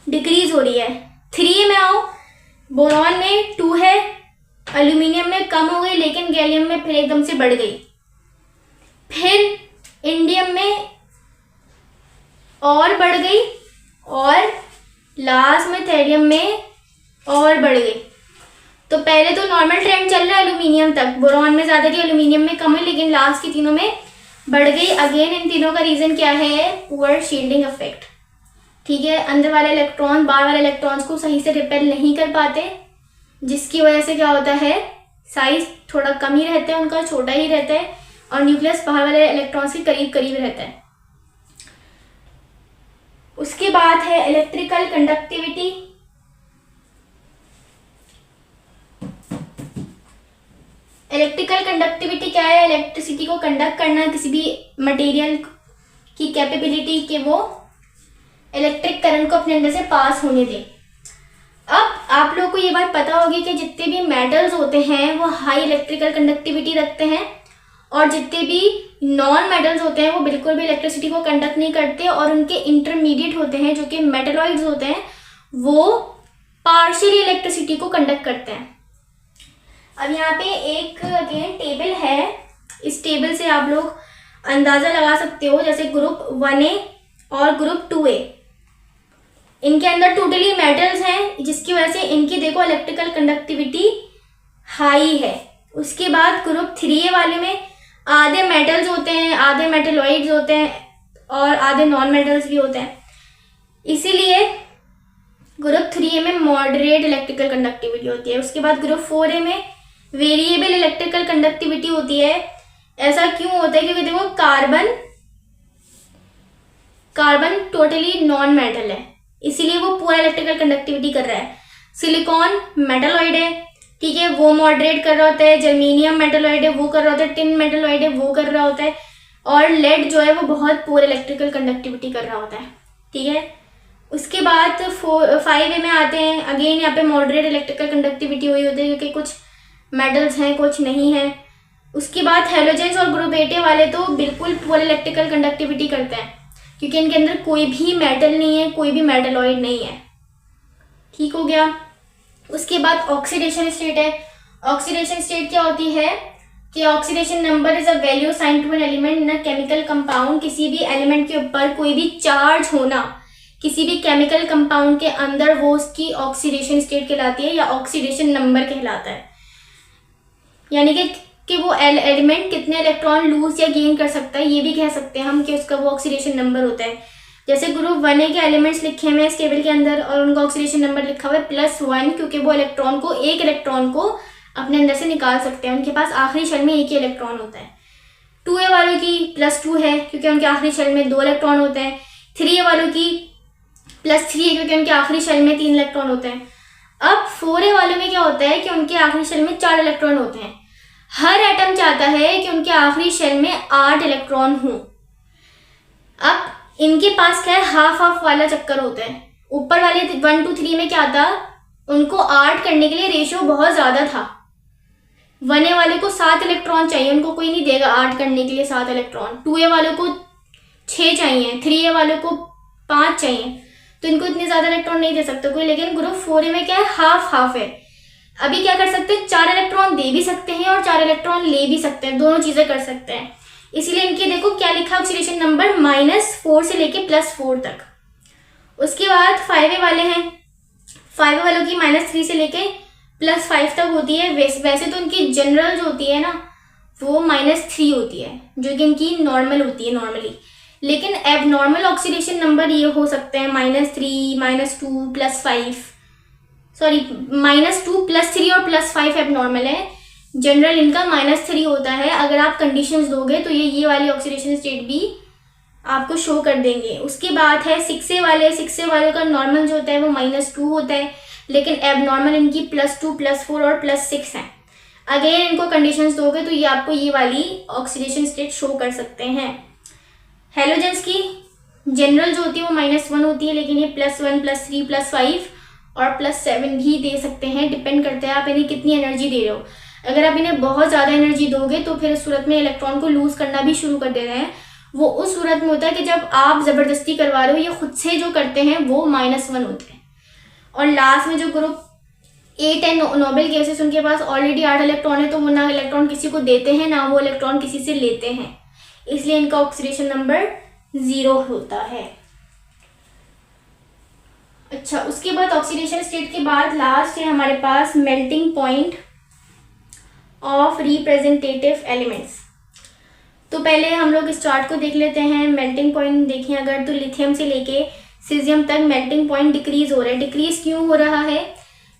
डिक्रीज हो रही है। 3A में आओ, बोरॉन में 2 है, एल्यूमिनियम में कम हो गई, लेकिन गैलियम में फिर एकदम से बढ़ गई। फिर इंडियम में और बढ़ गई, और लास्ट में थेरियम में और बढ़ गई। तो पहले तो नॉर्मल ट्रेंड चल रहा है एल्यूमिनियम तक, बोरॉन में ज्यादा थी, एल्यूमिनियम में कम है, लेकिन लास्ट की तीनों में बढ़ गई। अगेन इन तीनों का रीजन क्या है, पुअर शील्डिंग इफेक्ट। ठीक है, अंदर वाले इलेक्ट्रॉन बाहर वाले इलेक्ट्रॉन्स को सही से रिपेल नहीं कर पाते, जिसकी वजह से क्या होता है, साइज थोड़ा कम ही रहता है उनका, छोटा ही रहता है, और न्यूक्लियस बाहर वाले इलेक्ट्रॉन्स के करीब करीब रहता है। उसके बाद है इलेक्ट्रिकल कंडक्टिविटी। इलेक्ट्रिकल कंडक्टिविटी क्या है, इलेक्ट्रिसिटी को कंडक्ट करना, किसी भी मटेरियल की कैपेबिलिटी कि वो इलेक्ट्रिक करंट को अपने अंदर से पास होने दे। अब आप लोगों को ये बात पता होगी कि जितने भी मेटल्स होते हैं वो हाई इलेक्ट्रिकल कंडक्टिविटी रखते हैं, और जितने भी नॉन मेटल्स होते हैं वो बिल्कुल भी इलेक्ट्रिसिटी को कंडक्ट नहीं करते, और उनके इंटरमीडिएट होते हैं जो कि मेटलॉइड्स होते हैं, वो पार्शियली इलेक्ट्रिसिटी को कंडक्ट करते हैं। अब यहाँ पे एक अगेन टेबल है, इस टेबल से आप लोग अंदाजा लगा सकते हो, जैसे ग्रुप 1A और ग्रुप 2A, इनके अंदर टोटली मेटल्स हैं, जिसकी वजह से इनकी देखो इलेक्ट्रिकल कंडक्टिविटी हाई है। उसके बाद ग्रुप 3A वाले में आधे मेटल्स होते हैं, आधे मेटलॉइड्स होते हैं, और आधे नॉन मेटल्स भी होते हैं, इसीलिए ग्रुप 3A में मॉडरेट इलेक्ट्रिकल कंडक्टिविटी होती है। उसके बाद ग्रुप 4A में वेरिएबल इलेक्ट्रिकल कंडक्टिविटी होती है। ऐसा क्यों होता है, क्योंकि देखो कार्बन टोटली नॉन मेटल है, इसीलिए वो पूरा इलेक्ट्रिकल कंडक्टिविटी कर रहा है। सिलिकॉन मेटलॉइड है, ठीक है, वो मॉडरेट कर रहा होता है। जर्मेनियम मेटलॉइड है, वो कर रहा होता है। टिन मेटलॉइड है, वो कर रहा होता है। और लेड जो है वो बहुत पूरा इलेक्ट्रिकल कंडक्टिविटी कर रहा होता है, ठीक है। उसके बाद 5A में आते हैं, अगेन यहाँ पे मॉडरेट इलेक्ट्रिकल कंडक्टिविटी हुई होती है, क्योंकि कुछ मेटल्स हैं कुछ नहीं है। उसके बाद हेलोजेंस और ग्रुप 8A वाले तो बिल्कुल पूरा इलेक्ट्रिकल कंडक्टिविटी करते हैं, क्योंकि इनके अंदर कोई भी मेटल नहीं है, कोई भी मेटलॉइड नहीं है, ठीक हो गया। उसके बाद ऑक्सीडेशन स्टेट है। ऑक्सीडेशन स्टेट क्या होती है कि oxidation number is a value assigned to an element in a chemical compound. किसी भी एलिमेंट के ऊपर कोई भी चार्ज होना किसी भी केमिकल कंपाउंड के अंदर, वो उसकी ऑक्सीडेशन स्टेट कहलाती है, या ऑक्सीडेशन नंबर कहलाता है। यानी कि वो एलिमेंट कितने इलेक्ट्रॉन लूज या गेन कर सकता है, ये भी कह सकते हैं हम कि उसका वो ऑक्सीडेशन नंबर होता है। जैसे ग्रुप 1A के एलिमेंट्स लिखे हुए हैं इस टेबल के अंदर, और उनका ऑक्सीडेशन नंबर लिखा हुआ है +1, क्योंकि वो एक इलेक्ट्रॉन को अपने अंदर से निकाल सकते हैं, उनके पास आखिरी शेल में एक ही इलेक्ट्रॉन होता है। 2A वालों की +2 है, क्योंकि उनके आखिरी शेल में 2 इलेक्ट्रॉन होते हैं। 3A वालों की +3 है, क्योंकि उनके आखिरी शेल में 3 इलेक्ट्रॉन होते हैं। अब 4A वालों में क्या होता है कि उनके आखिरी शेल में 4 इलेक्ट्रॉन होते हैं। हर एटम चाहता है कि उनके आखिरी शेल में 8 इलेक्ट्रॉन हो। अब इनके पास क्या है, हाफ हाफ वाला चक्कर होता है। ऊपर वाले 1 2 3 में क्या था, उनको 8 करने के लिए रेशियो बहुत ज्यादा था। 1A वाले को 7 इलेक्ट्रॉन चाहिए, उनको कोई नहीं देगा 8 करने के लिए 7 इलेक्ट्रॉन। 2A वालों को 6 चाहिए, 3A वालों को 5 चाहिए, तो इनको इतने ज्यादा इलेक्ट्रॉन नहीं दे सकते कोई। लेकिन ग्रुप 4A में क्या है, हाफ हाफ है। अभी क्या कर सकते हैं, 4 इलेक्ट्रॉन दे भी सकते हैं और 4 इलेक्ट्रॉन ले भी सकते हैं, दोनों चीजें कर सकते हैं। इसीलिए इनके देखो क्या लिखा, ऑक्सीडेशन नंबर -4 से लेके +4 तक। उसके बाद 5A वाले हैं, 5A वालों की -3 से लेके +5 तक होती है। वैसे तो इनकी जनरल जो होती है ना, वो -3 होती है, जो कि इनकी नॉर्मल होती है नॉर्मली। लेकिन एबनॉर्मल ऑक्सीडेशन नंबर ये हो सकते हैं -3, -2, +5, सॉरी -2, +3 और +5 एबनॉर्मल है। जनरल इनका -3 होता है। अगर आप कंडीशंस दोगे तो ये वाली ऑक्सीडेशन स्टेट भी आपको शो कर देंगे। उसके बाद है 6A वाले। 6A वाले का नॉर्मल जो होता है वो -2 होता है, लेकिन एबनॉर्मल इनकी +2, +4 और +6 है। अगेन इनको कंडीशंस दोगे तो ये आपको ये वाली ऑक्सीडेशन स्टेट शो कर सकते हैं। हेलोजेंस की जनरल जो होती है वो -1 होती है, लेकिन ये +1 +3 +5 और +7 भी दे सकते हैं, डिपेंड करता है आप इन्हें कितनी एनर्जी दे रहे हो। अगर आप इन्हें बहुत ज़्यादा एनर्जी दोगे तो फिर इस सूरत में इलेक्ट्रॉन को लूज़ करना भी शुरू कर दे रहे हैं। वो उस सूरत में होता है कि जब आप ज़बरदस्ती करवा रहे हो, ये खुद से जो करते हैं वो -1 होते हैं। और लास्ट में जो ग्रुप 8 है नोबेल गैसेस, उनके पास ऑलरेडी 8 इलेक्ट्रॉन है, तो वो ना इलेक्ट्रॉन किसी को देते हैं ना वो इलेक्ट्रॉन किसी से लेते हैं, इसलिए इनका ऑक्सीडेशन नंबर 0 होता है। अच्छा, उसके बाद ऑक्सीडेशन स्टेट के बाद लास्ट है हमारे पास melting point of representative elements. तो पहले हम लोग इस चार्ट को देख लेते हैं। मेल्टिंग पॉइंट देखें अगर, तो लिथियम से लेके सीजियम तक मेल्टिंग पॉइंट डिक्रीज हो रहा है। डिक्रीज क्यों हो रहा है?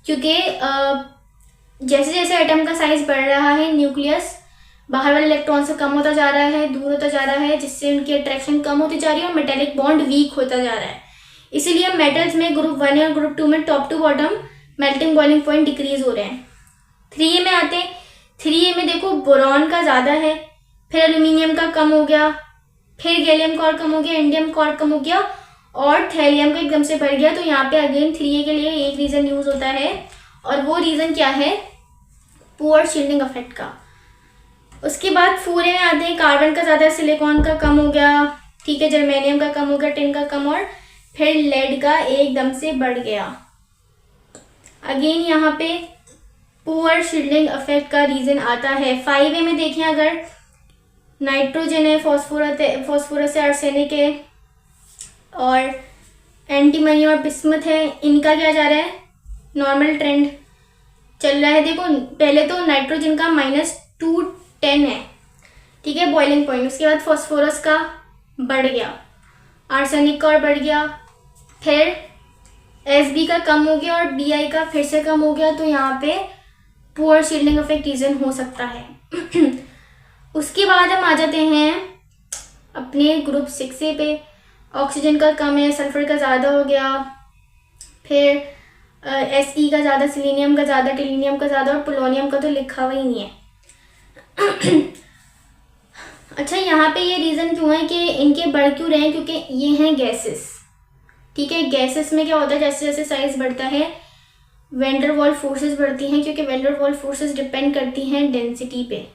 क्योंकि जैसे जैसे एटम का साइज बढ़ रहा है, न्यूक्लियस बाहर वाले इलेक्ट्रॉन से कम होता जा रहा है, दूर होता जा रहा है, जिससे उनकी अट्रैक्शन कम होती जा रही है और मेटेलिक बॉन्ड वीक होता जा रहा है। इसीलिए मेटल्स में ग्रुप 1 और ग्रुप 2 में top to bottom melting boiling point decrease हो रहे हैं। 3A में आते हैं। 3A में देखो बोरॉन का ज़्यादा है, फिर एल्यूमिनियम का कम हो गया, फिर गैलियम का और कम हो गया, इंडियम का और कम हो गया और थैलियम का एकदम से बढ़ गया। तो यहाँ पे अगेन 3A के लिए एक रीज़न यूज होता है और वो रीज़न क्या है? पुअर शील्डिंग इफेक्ट का। उसके बाद 4A में आते हैं। कार्बन का ज़्यादा, सिलिकॉन का कम हो गया, ठीक है, जर्मेनियम का कम हो गया, टिन का कम, और फिर लेड का एकदम से बढ़ गया। अगेन यहाँ पे पुअर शील्डिंग इफेक्ट का रीज़न आता है। 5A में देखें अगर, नाइट्रोजन है, फॉस्फोरस है, आर्सेनिक है और एंटीमनी और बिस्मथ है, इनका क्या जा रहा है? नॉर्मल ट्रेंड चल रहा है। देखो पहले तो नाइट्रोजन का -210 है, ठीक है, बॉइलिंग पॉइंट। उसके बाद फॉस्फोरस का बढ़ गया, आर्सेनिक का और बढ़ गया, फिर Sb का कम हो गया और Bi का फिर से कम हो गया। तो यहाँ पे पुअर शील्डिंग इफेक्ट रीजन हो सकता है। उसके बाद हम आ जाते हैं अपने ग्रुप 6A पे। ऑक्सीजन का कम है, सल्फर का ज़्यादा हो गया, फिर Se का ज़्यादा, सिलीनियम का ज़्यादा, टिलीनियम का ज़्यादा और पोलोनियम का तो लिखा हुआ ही नहीं है। अच्छा, यहाँ पे ये रीज़न क्यों है कि इनके बढ़ क्यों रहे हैं? क्योंकि ये हैं गैसेस, ठीक है। गैसेस में क्या होता है, जैसे जैसे साइज बढ़ता है वैन डर वाल्स फोर्सेस बढ़ती हैं, क्योंकि van der Waals forces depend करती हैं डेंसिटी पे,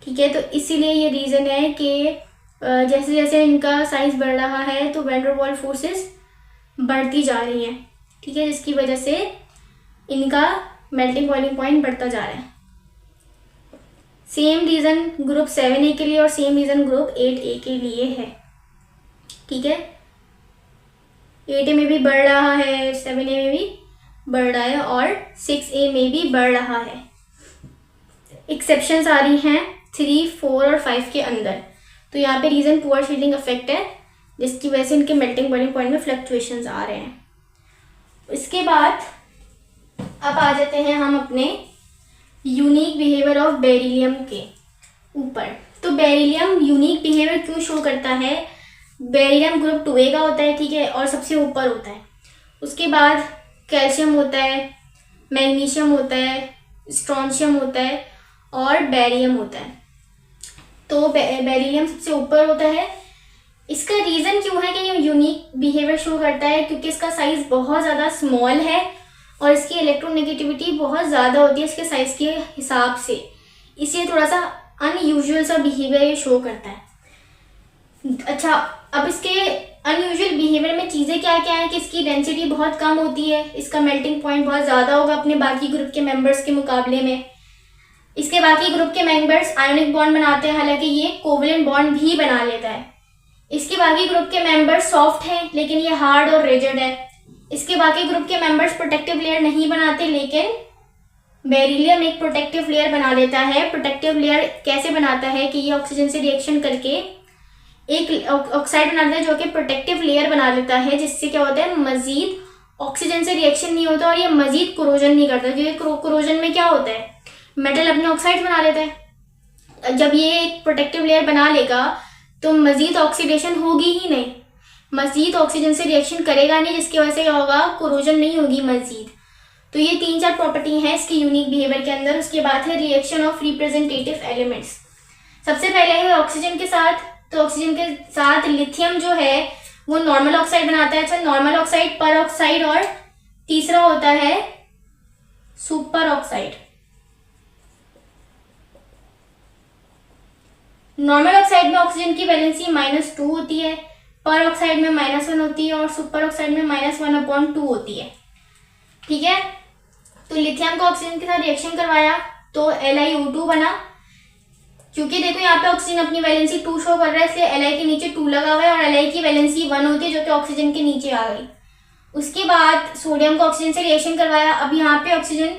ठीक है। तो इसीलिए ये रीज़न है कि जैसे जैसे इनका साइज बढ़ रहा है तो वैन डर वाल्स फोर्सेस बढ़ती जा रही हैं, ठीक है, जिसकी वजह से इनका मेल्टिंग बॉइलिंग पॉइंट बढ़ता जा रहा है। सेम रीज़न ग्रुप 7A के लिए और सेम रीज़न ग्रुप 8A के लिए है, ठीक है। 8A में भी बढ़ रहा है, 7A में भी बढ़ रहा है और 6A में भी बढ़ रहा है। एक्सेप्शंस आ रही हैं 3, 4 और 5 के अंदर। तो यहाँ पे रीज़न पुअर शील्डिंग इफेक्ट है, जिसकी वजह से इनके मेल्टिंग बॉइलिंग पॉइंट में फ्लक्चुएशंस आ रहे हैं। इसके बाद अब आ जाते हैं हम अपने यूनिक बिहेवियर ऑफ बेरिलियम के ऊपर। तो बेरिलियम यूनिक बिहेवियर क्यों शो करता है? बेरिलियम ग्रुप 2A का होता है, ठीक है, और सबसे ऊपर होता है। उसके बाद कैल्शियम होता है, मैग्नीशियम होता है, स्ट्रोंशियम होता है और बेरियम होता है। तो बेरिलियम सबसे ऊपर होता है। इसका रीज़न क्यों है कि ये यूनिक बिहेवियर शो करता है? क्योंकि इसका साइज़ बहुत ज़्यादा स्मॉल है और इसकी इलेक्ट्रोनेगेटिविटी बहुत ज़्यादा होती है इसके साइज़ के हिसाब से, इसलिए थोड़ा सा अनयूजुअल सा बिहेवियर ये शो करता है। अच्छा, अब इसके अनयूजुअल बिहेवियर में चीज़ें क्या क्या है कि इसकी डेंसिटी बहुत कम होती है, इसका मेल्टिंग पॉइंट बहुत ज़्यादा होगा अपने बाकी ग्रुप के मेंबर्स के मुकाबले में। इसके बाकी ग्रुप के मेंबर्स आयोनिक बॉन्ड बनाते हैं, हालांकि ये कोवलेंट बॉन्ड भी बना लेता है। इसके बाकी ग्रुप के मेंबर्स सॉफ्ट हैं, लेकिन ये हार्ड और रिजिड है। इसके बाकी ग्रुप के मेंबर्स प्रोटेक्टिव लेयर नहीं बनाते, लेकिन बेरिलियम एक प्रोटेक्टिव लेयर बना लेता है। प्रोटेक्टिव लेयर कैसे बनाता है कि ये ऑक्सीजन से रिएक्शन करके एक ऑक्साइड बनाता है जो कि प्रोटेक्टिव लेयर बना लेता है, जिससे क्या होता है मजीद ऑक्सीजन से रिएक्शन नहीं होता और ये मजीद कोरोजन नहीं करता। क्योंकि कोरोजन में क्या होता है, मेटल अपने ऑक्साइड बना लेता है। जब ये एक प्रोटेक्टिव लेयर बना लेगा तो मजीद ऑक्सीडेशन होगी ही नहीं, मजीद ऑक्सीजन से रिएक्शन करेगा नहीं, जिसकी वजह से क्या होगा, कोरोजन नहीं होगी मजीद। तो ये 3-4 प्रॉपर्टी हैं इसकी यूनिक बिहेवियर के अंदर। उसके बाद है रिएक्शन ऑफ रिप्रेजेंटेटिव एलिमेंट्स। सबसे पहले है ऑक्सीजन के साथ, तो ऑक्सीजन के साथ लिथियम जो है वो नॉर्मल ऑक्साइड बनाता है। अच्छा, नॉर्मल ऑक्साइड, पर ऑक्साइड और तीसरा होता है सुपर ऑक्साइड। नॉर्मल ऑक्साइड में ऑक्सीजन की वैलेंसी -2 होती है, पर ऑक्साइड में -1 होती है और सुपर ऑक्साइड में -1/2 होती है। ठीक है, तो लिथियम को ऑक्सीजन के साथ रिएक्शन करवाया तो LiO2 बना। क्योंकि देखो यहाँ पे ऑक्सीजन अपनी वैलेंसी 2 शो कर रहा है, इसलिए Li के नीचे 2 लगा हुआ है और Li की वैलेंसी 1 होती है जो कि ऑक्सीजन के नीचे आ गई। उसके बाद सोडियम को ऑक्सीजन से रिएक्शन करवाया। अब यहाँ पे ऑक्सीजन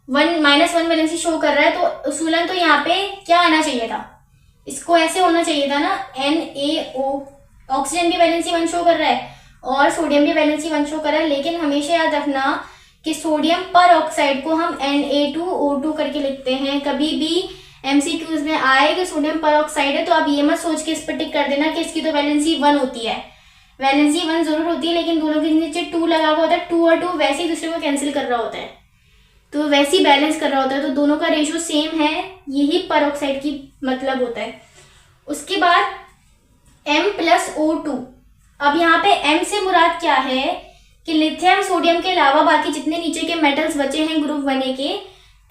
-1 वैलेंसी शो कर रहा है, तो उसूलन तो यहाँ पे क्या आना चाहिए था, इसको ऐसे होना चाहिए था ना, NaO। ऑक्सीजन भी वैलेंसी 1 शो कर रहा है और सोडियम भी वैलेंसी 1 शो कर रहा है, लेकिन हमेशा याद रखना कि सोडियम पर ऑक्साइड को हम Na2O2 करके लिखते हैं। कभी भी MCQs में आए कि सोडियम पर ऑक्साइड है तो आप ये मत सोच के इस पर टिक कर देना कि इसकी तो वैलेंसी 1 होती है। वैलेंसी 1 जरूर होती है, लेकिन दोनों के नीचे 2 लगा हुआ होता है। 2 और 2 वैसे ही दूसरे को कैंसिल कर रहा होता है, तो वैसे ही बैलेंस कर रहा होता है, तो दोनों का रेशियो सेम है। यही पर ऑक्साइड की मतलब होता है। उसके बाद M+O2। अब यहाँ पे M से मुराद क्या है कि लिथियम सोडियम के अलावा बाकी जितने नीचे के मेटल्स बचे हैं ग्रुप 1A के,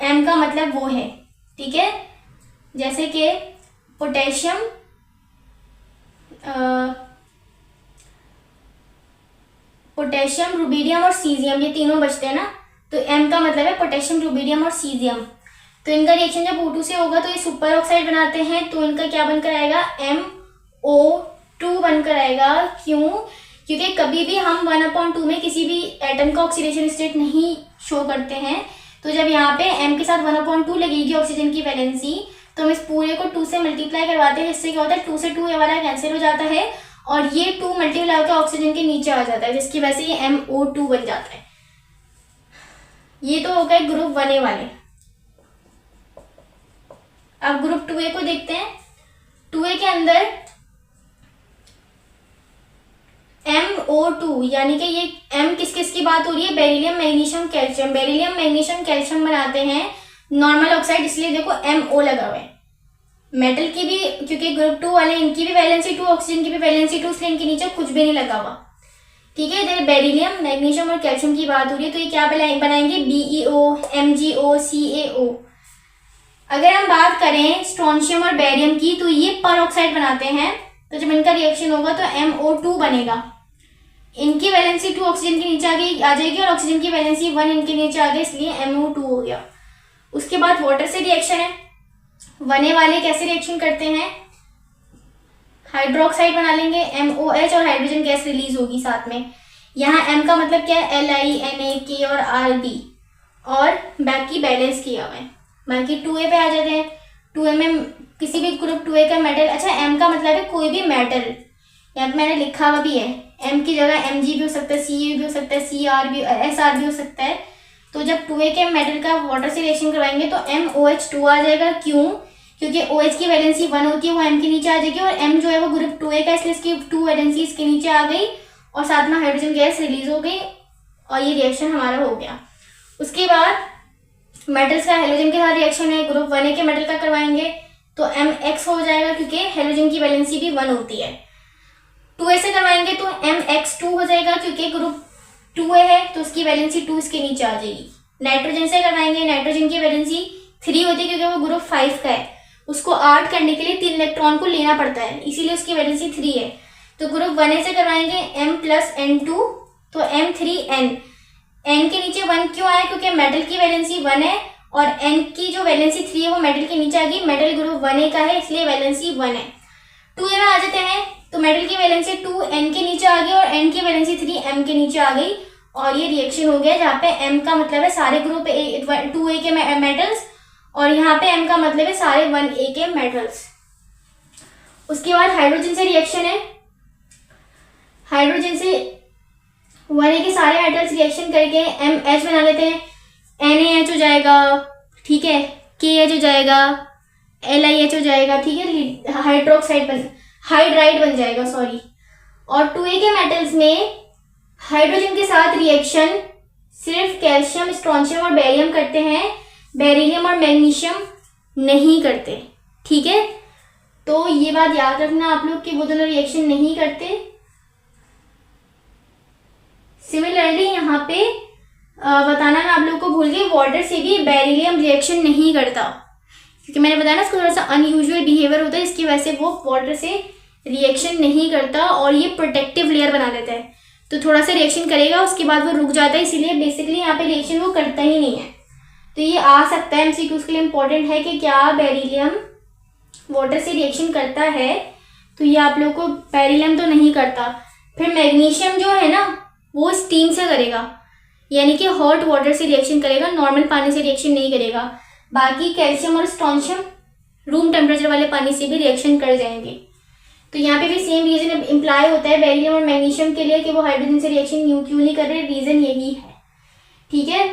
M का मतलब वो है। ठीक है, जैसे कि पोटेशियम, रुबिडियम और सीजियम, ये तीनों बचते हैं ना, तो M का मतलब है पोटेशियम, रुबिडियम और सीजियम। तो इनका रिएक्शन जब O2 से होगा तो ये सुपर ऑक्साइड बनाते हैं, तो इनका क्या बनकर आएगा, MO2 बनकर आएगा। क्यों? क्योंकि कभी भी हम 1/2 में किसी भी एटम का ऑक्सीडेशन स्टेट नहीं शो करते हैं, तो जब यहाँ पे M के साथ 1/2 लगेगी ऑक्सीजन की वैलेंसी, तो हम इस पूरे को 2 से मल्टीप्लाई करवाते हैं, जिससे क्या होता है 2 से 2 ये वाला कैंसिल हो जाता है और ये 2 मल्टीप्लाई होकर ऑक्सीजन के नीचे आ जाता है, जिसकी वजह से ये MO2 बन जाता है। ये तो हो गए ग्रुप 1A वाले। अब ग्रुप 2A को देखते हैं। 2A के अंदर MO2 यानी कि ये M किस किस की बात हो रही है, beryllium, magnesium, calcium. Beryllium, magnesium, calcium बनाते हैं नॉर्मल ऑक्साइड, इसलिए देखो MO लगा हुआ है। मेटल की भी, क्योंकि ग्रुप 2 वाले इनकी भी वैलेंसी 2, ऑक्सीजन की भी वैलेंसी 2, इसलिए इनके नीचे कुछ भी नहीं लगा हुआ। ठीक है, इधर बेरिलियम, मैग्नीशियम और कैल्शियम की बात हो रही है, तो ये क्या बनाएंगे, BeO, MgO, CaO। अगर हम बात करें स्ट्रोंशियम और बेरियम की, तो ये पर ऑक्साइड बनाते हैं, तो जब इनका रिएक्शन होगा तो MO2 बनेगा। इनकी वैलेंसी 2 ऑक्सीजन के नीचे आ जाएगी और ऑक्सीजन की वैलेंसी 1 इनके नीचे आ गई, इसलिए MO2 हो गया। उसके बाद वाटर से रिएक्शन है। 1A वाले कैसे रिएक्शन करते हैं, हाइड्रोक्साइड बना लेंगे, MOH और हाइड्रोजन गैस रिलीज होगी साथ में। यहाँ M का मतलब क्या है, Li, Na, K और Rb, और बाकी बैलेंस किया हुआ है। बाकी 2A पे आ जाते हैं। 2A में किसी भी ग्रुप 2A का मेटल, अच्छा M का मतलब है कोई भी मेटल, यहाँ पे मैंने लिखा हुआ भी है, M की जगह Mg भी हो सकता है, Ca भी हो सकता है, Cr भी, Sr भी हो सकता है। तो जब 2A के मेटल का वाटर से रिएक्शन करवाएंगे तो MOH2 आ जाएगा। क्यों? क्योंकि OH की वैलेंसी 1 होती है, वो M के नीचे आ जाएगी, और M जो है वो ग्रुप 2A का, इसलिए इसकी 2 वैलेंसी इसके नीचे आ गई और साथ में हाइड्रोजन गैस रिलीज हो गई और ये रिएक्शन हमारा हो गया। उसके बाद मेटल्स का हेलोजन के साथ रिएक्शन है, ग्रुप 1A के मेटल का करवाएंगे तो MX हो जाएगा, क्योंकि हेलोजन की वैलेंसी भी 1 होती है। 2A से करवाएंगे तो MX2 हो जाएगा, क्योंकि ग्रुप 2A है तो उसकी वैलेंसी 2 इसके नीचे आ जाएगी। नाइट्रोजन से करवाएंगे, नाइट्रोजन की वैलेंसी 3 होती है, क्योंकि वो ग्रुप 5 का है, उसको 8 करने के लिए 3 इलेक्ट्रॉन को लेना पड़ता है, इसीलिए उसकी वैलेंसी 3 है। तो ग्रुप 1A से करवाएंगे M+N2 तो M3N। N के नीचे 1 क्यों आया, क्योंकि मेटल की वैलेंसी 1 है और N की जो वैलेंसी 3 है वो मेटल के नीचे आ गई, मेटल ग्रुप 1A का है इसलिए वैलेंसी 1 है। 2A में आ जाते हैं तो मेटल की वैलेंसी 2 N के नीचे आ गई और N की वैलेंसी 3 M के नीचे आ गई, और ये रिएक्शन हो गया जहाँ पे M का मतलब है सारे ग्रुप 2A के मेटल्स और यहाँ पे M का मतलब है सारे 1A के मेटल्स। उसके बाद हाइड्रोजन से रिएक्शन है। हाइड्रोजन से 1A के सारे मेटल्स रिएक्शन करके MH बना लेते हैं, NaH हो जाएगा, ठीक है, KH हो जाएगा, LiH हो जाएगा, ठीक है, हाइड्राइड बन जाएगा, सॉरी। और 2A के मेटल्स में हाइड्रोजन के साथ रिएक्शन सिर्फ कैल्शियम, स्ट्रोंशियम और बेरियम करते हैं, बेरिलियम और मैग्नीशियम नहीं करते, ठीक है। तो ये बात याद रखना आप लोग कि वो दोनों रिएक्शन नहीं करते। सिमिलरली यहाँ पे बताना मैं आप लोग को भूल गई, वाटर से भी बेरिलियम रिएक्शन नहीं करता, क्योंकि मैंने बताया ना इसको थोड़ा सा अनयूजुअल बिहेवियर होता है, इसकी वजह से वो वाटर से रिएक्शन नहीं करता और ये प्रोटेक्टिव लेयर बना देता है। तो थोड़ा सा रिएक्शन करेगा, उसके बाद वो रुक जाता है, इसीलिए बेसिकली यहाँ पे रिएक्शन वो करता ही नहीं है। तो ये आ सकता है एमसीक्यूज के लिए इंपॉर्टेंट है कि क्या बेरिलियम वाटर से रिएक्शन करता है, तो ये आप लोग को बेरिलियम तो नहीं करता। फिर मैग्नीशियम जो है ना वो स्टीम से करेगा, यानी कि हॉट वाटर से रिएक्शन करेगा, नॉर्मल पानी से रिएक्शन नहीं करेगा। बाकी कैल्शियम और स्ट्रोंशियम रूम टेम्परेचर वाले पानी से भी रिएक्शन कर जाएंगे। तो यहाँ पे भी सेम रीजन इम्प्लाई होता है बेरिलियम और मैग्नीशियम के लिए कि वो हाइड्रोजन से रिएक्शन क्यों नहीं कर रहे, रीजन यही है। ठीक है,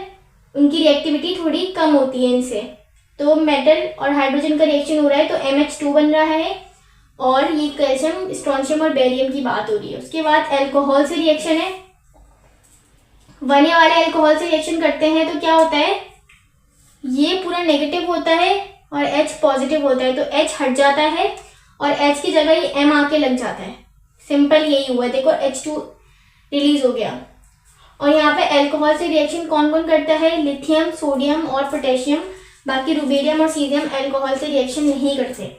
उनकी रिएक्टिविटी थोड़ी कम होती है इनसे। तो मेटल और हाइड्रोजन का रिएक्शन हो रहा है तो MH2 बन रहा है, और ये कैल्शियम स्ट्रोंशियम और बेरियम की बात हो रही है। उसके बाद अल्कोहल से रिएक्शन है, वने वाले अल्कोहल से रिएक्शन करते हैं तो क्या होता है, ये पूरा नेगेटिव होता है और H पॉजिटिव होता है, तो H हट जाता है और H की जगह ये M आके लग जाता है। सिंपल यही हुआ, देखो H2 रिलीज हो गया। और यहाँ पे अल्कोहल से रिएक्शन कौन कौन करता है, लिथियम, सोडियम और पोटेशियम। बाकी रुबेडियम और सीजियम अल्कोहल से रिएक्शन नहीं करते।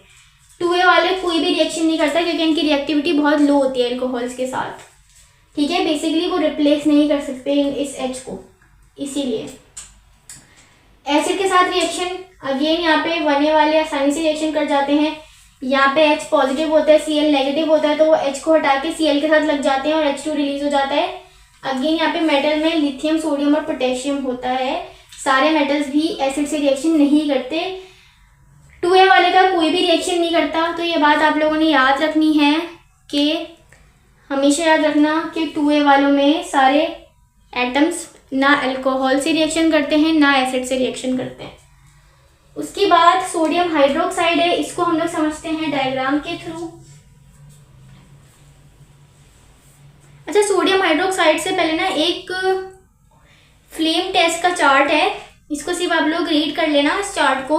2A वाले कोई भी रिएक्शन नहीं करता क्योंकि इनकी रिएक्टिविटी बहुत लो होती है अल्कोहल्स के साथ। ठीक है, बेसिकली वो रिप्लेस नहीं कर सकते इस H को, इसीलिए। एसिड के साथ रिएक्शन अगेन यहाँ पे 1A वाले आसानी से रिएक्शन कर जाते हैं। यहाँ पे H पॉजिटिव होता है, Cl नेगेटिव होता है, तो वो H को हटा के Cl के साथ लग जाते हैं और H2 रिलीज हो जाता है। अगेन यहाँ पे मेटल में लिथियम, सोडियम और पोटेशियम होता है। सारे मेटल्स भी एसिड से रिएक्शन नहीं करते। 2A वाले का कोई भी रिएक्शन नहीं करता। तो ये बात आप लोगों ने याद रखनी है कि हमेशा याद रखना कि 2A वालों में सारे एटम्स ना अल्कोहल से रिएक्शन करते हैं ना एसिड से रिएक्शन करते हैं। उसके बाद सोडियम हाइड्रोक्साइड है, इसको हम लोग समझते हैं डायग्राम के थ्रू। अच्छा, सोडियम हाइड्रोक्साइड से पहले ना एक फ्लेम टेस्ट का चार्ट है, इसको सिर्फ आप लोग रीड कर लेना इस चार्ट को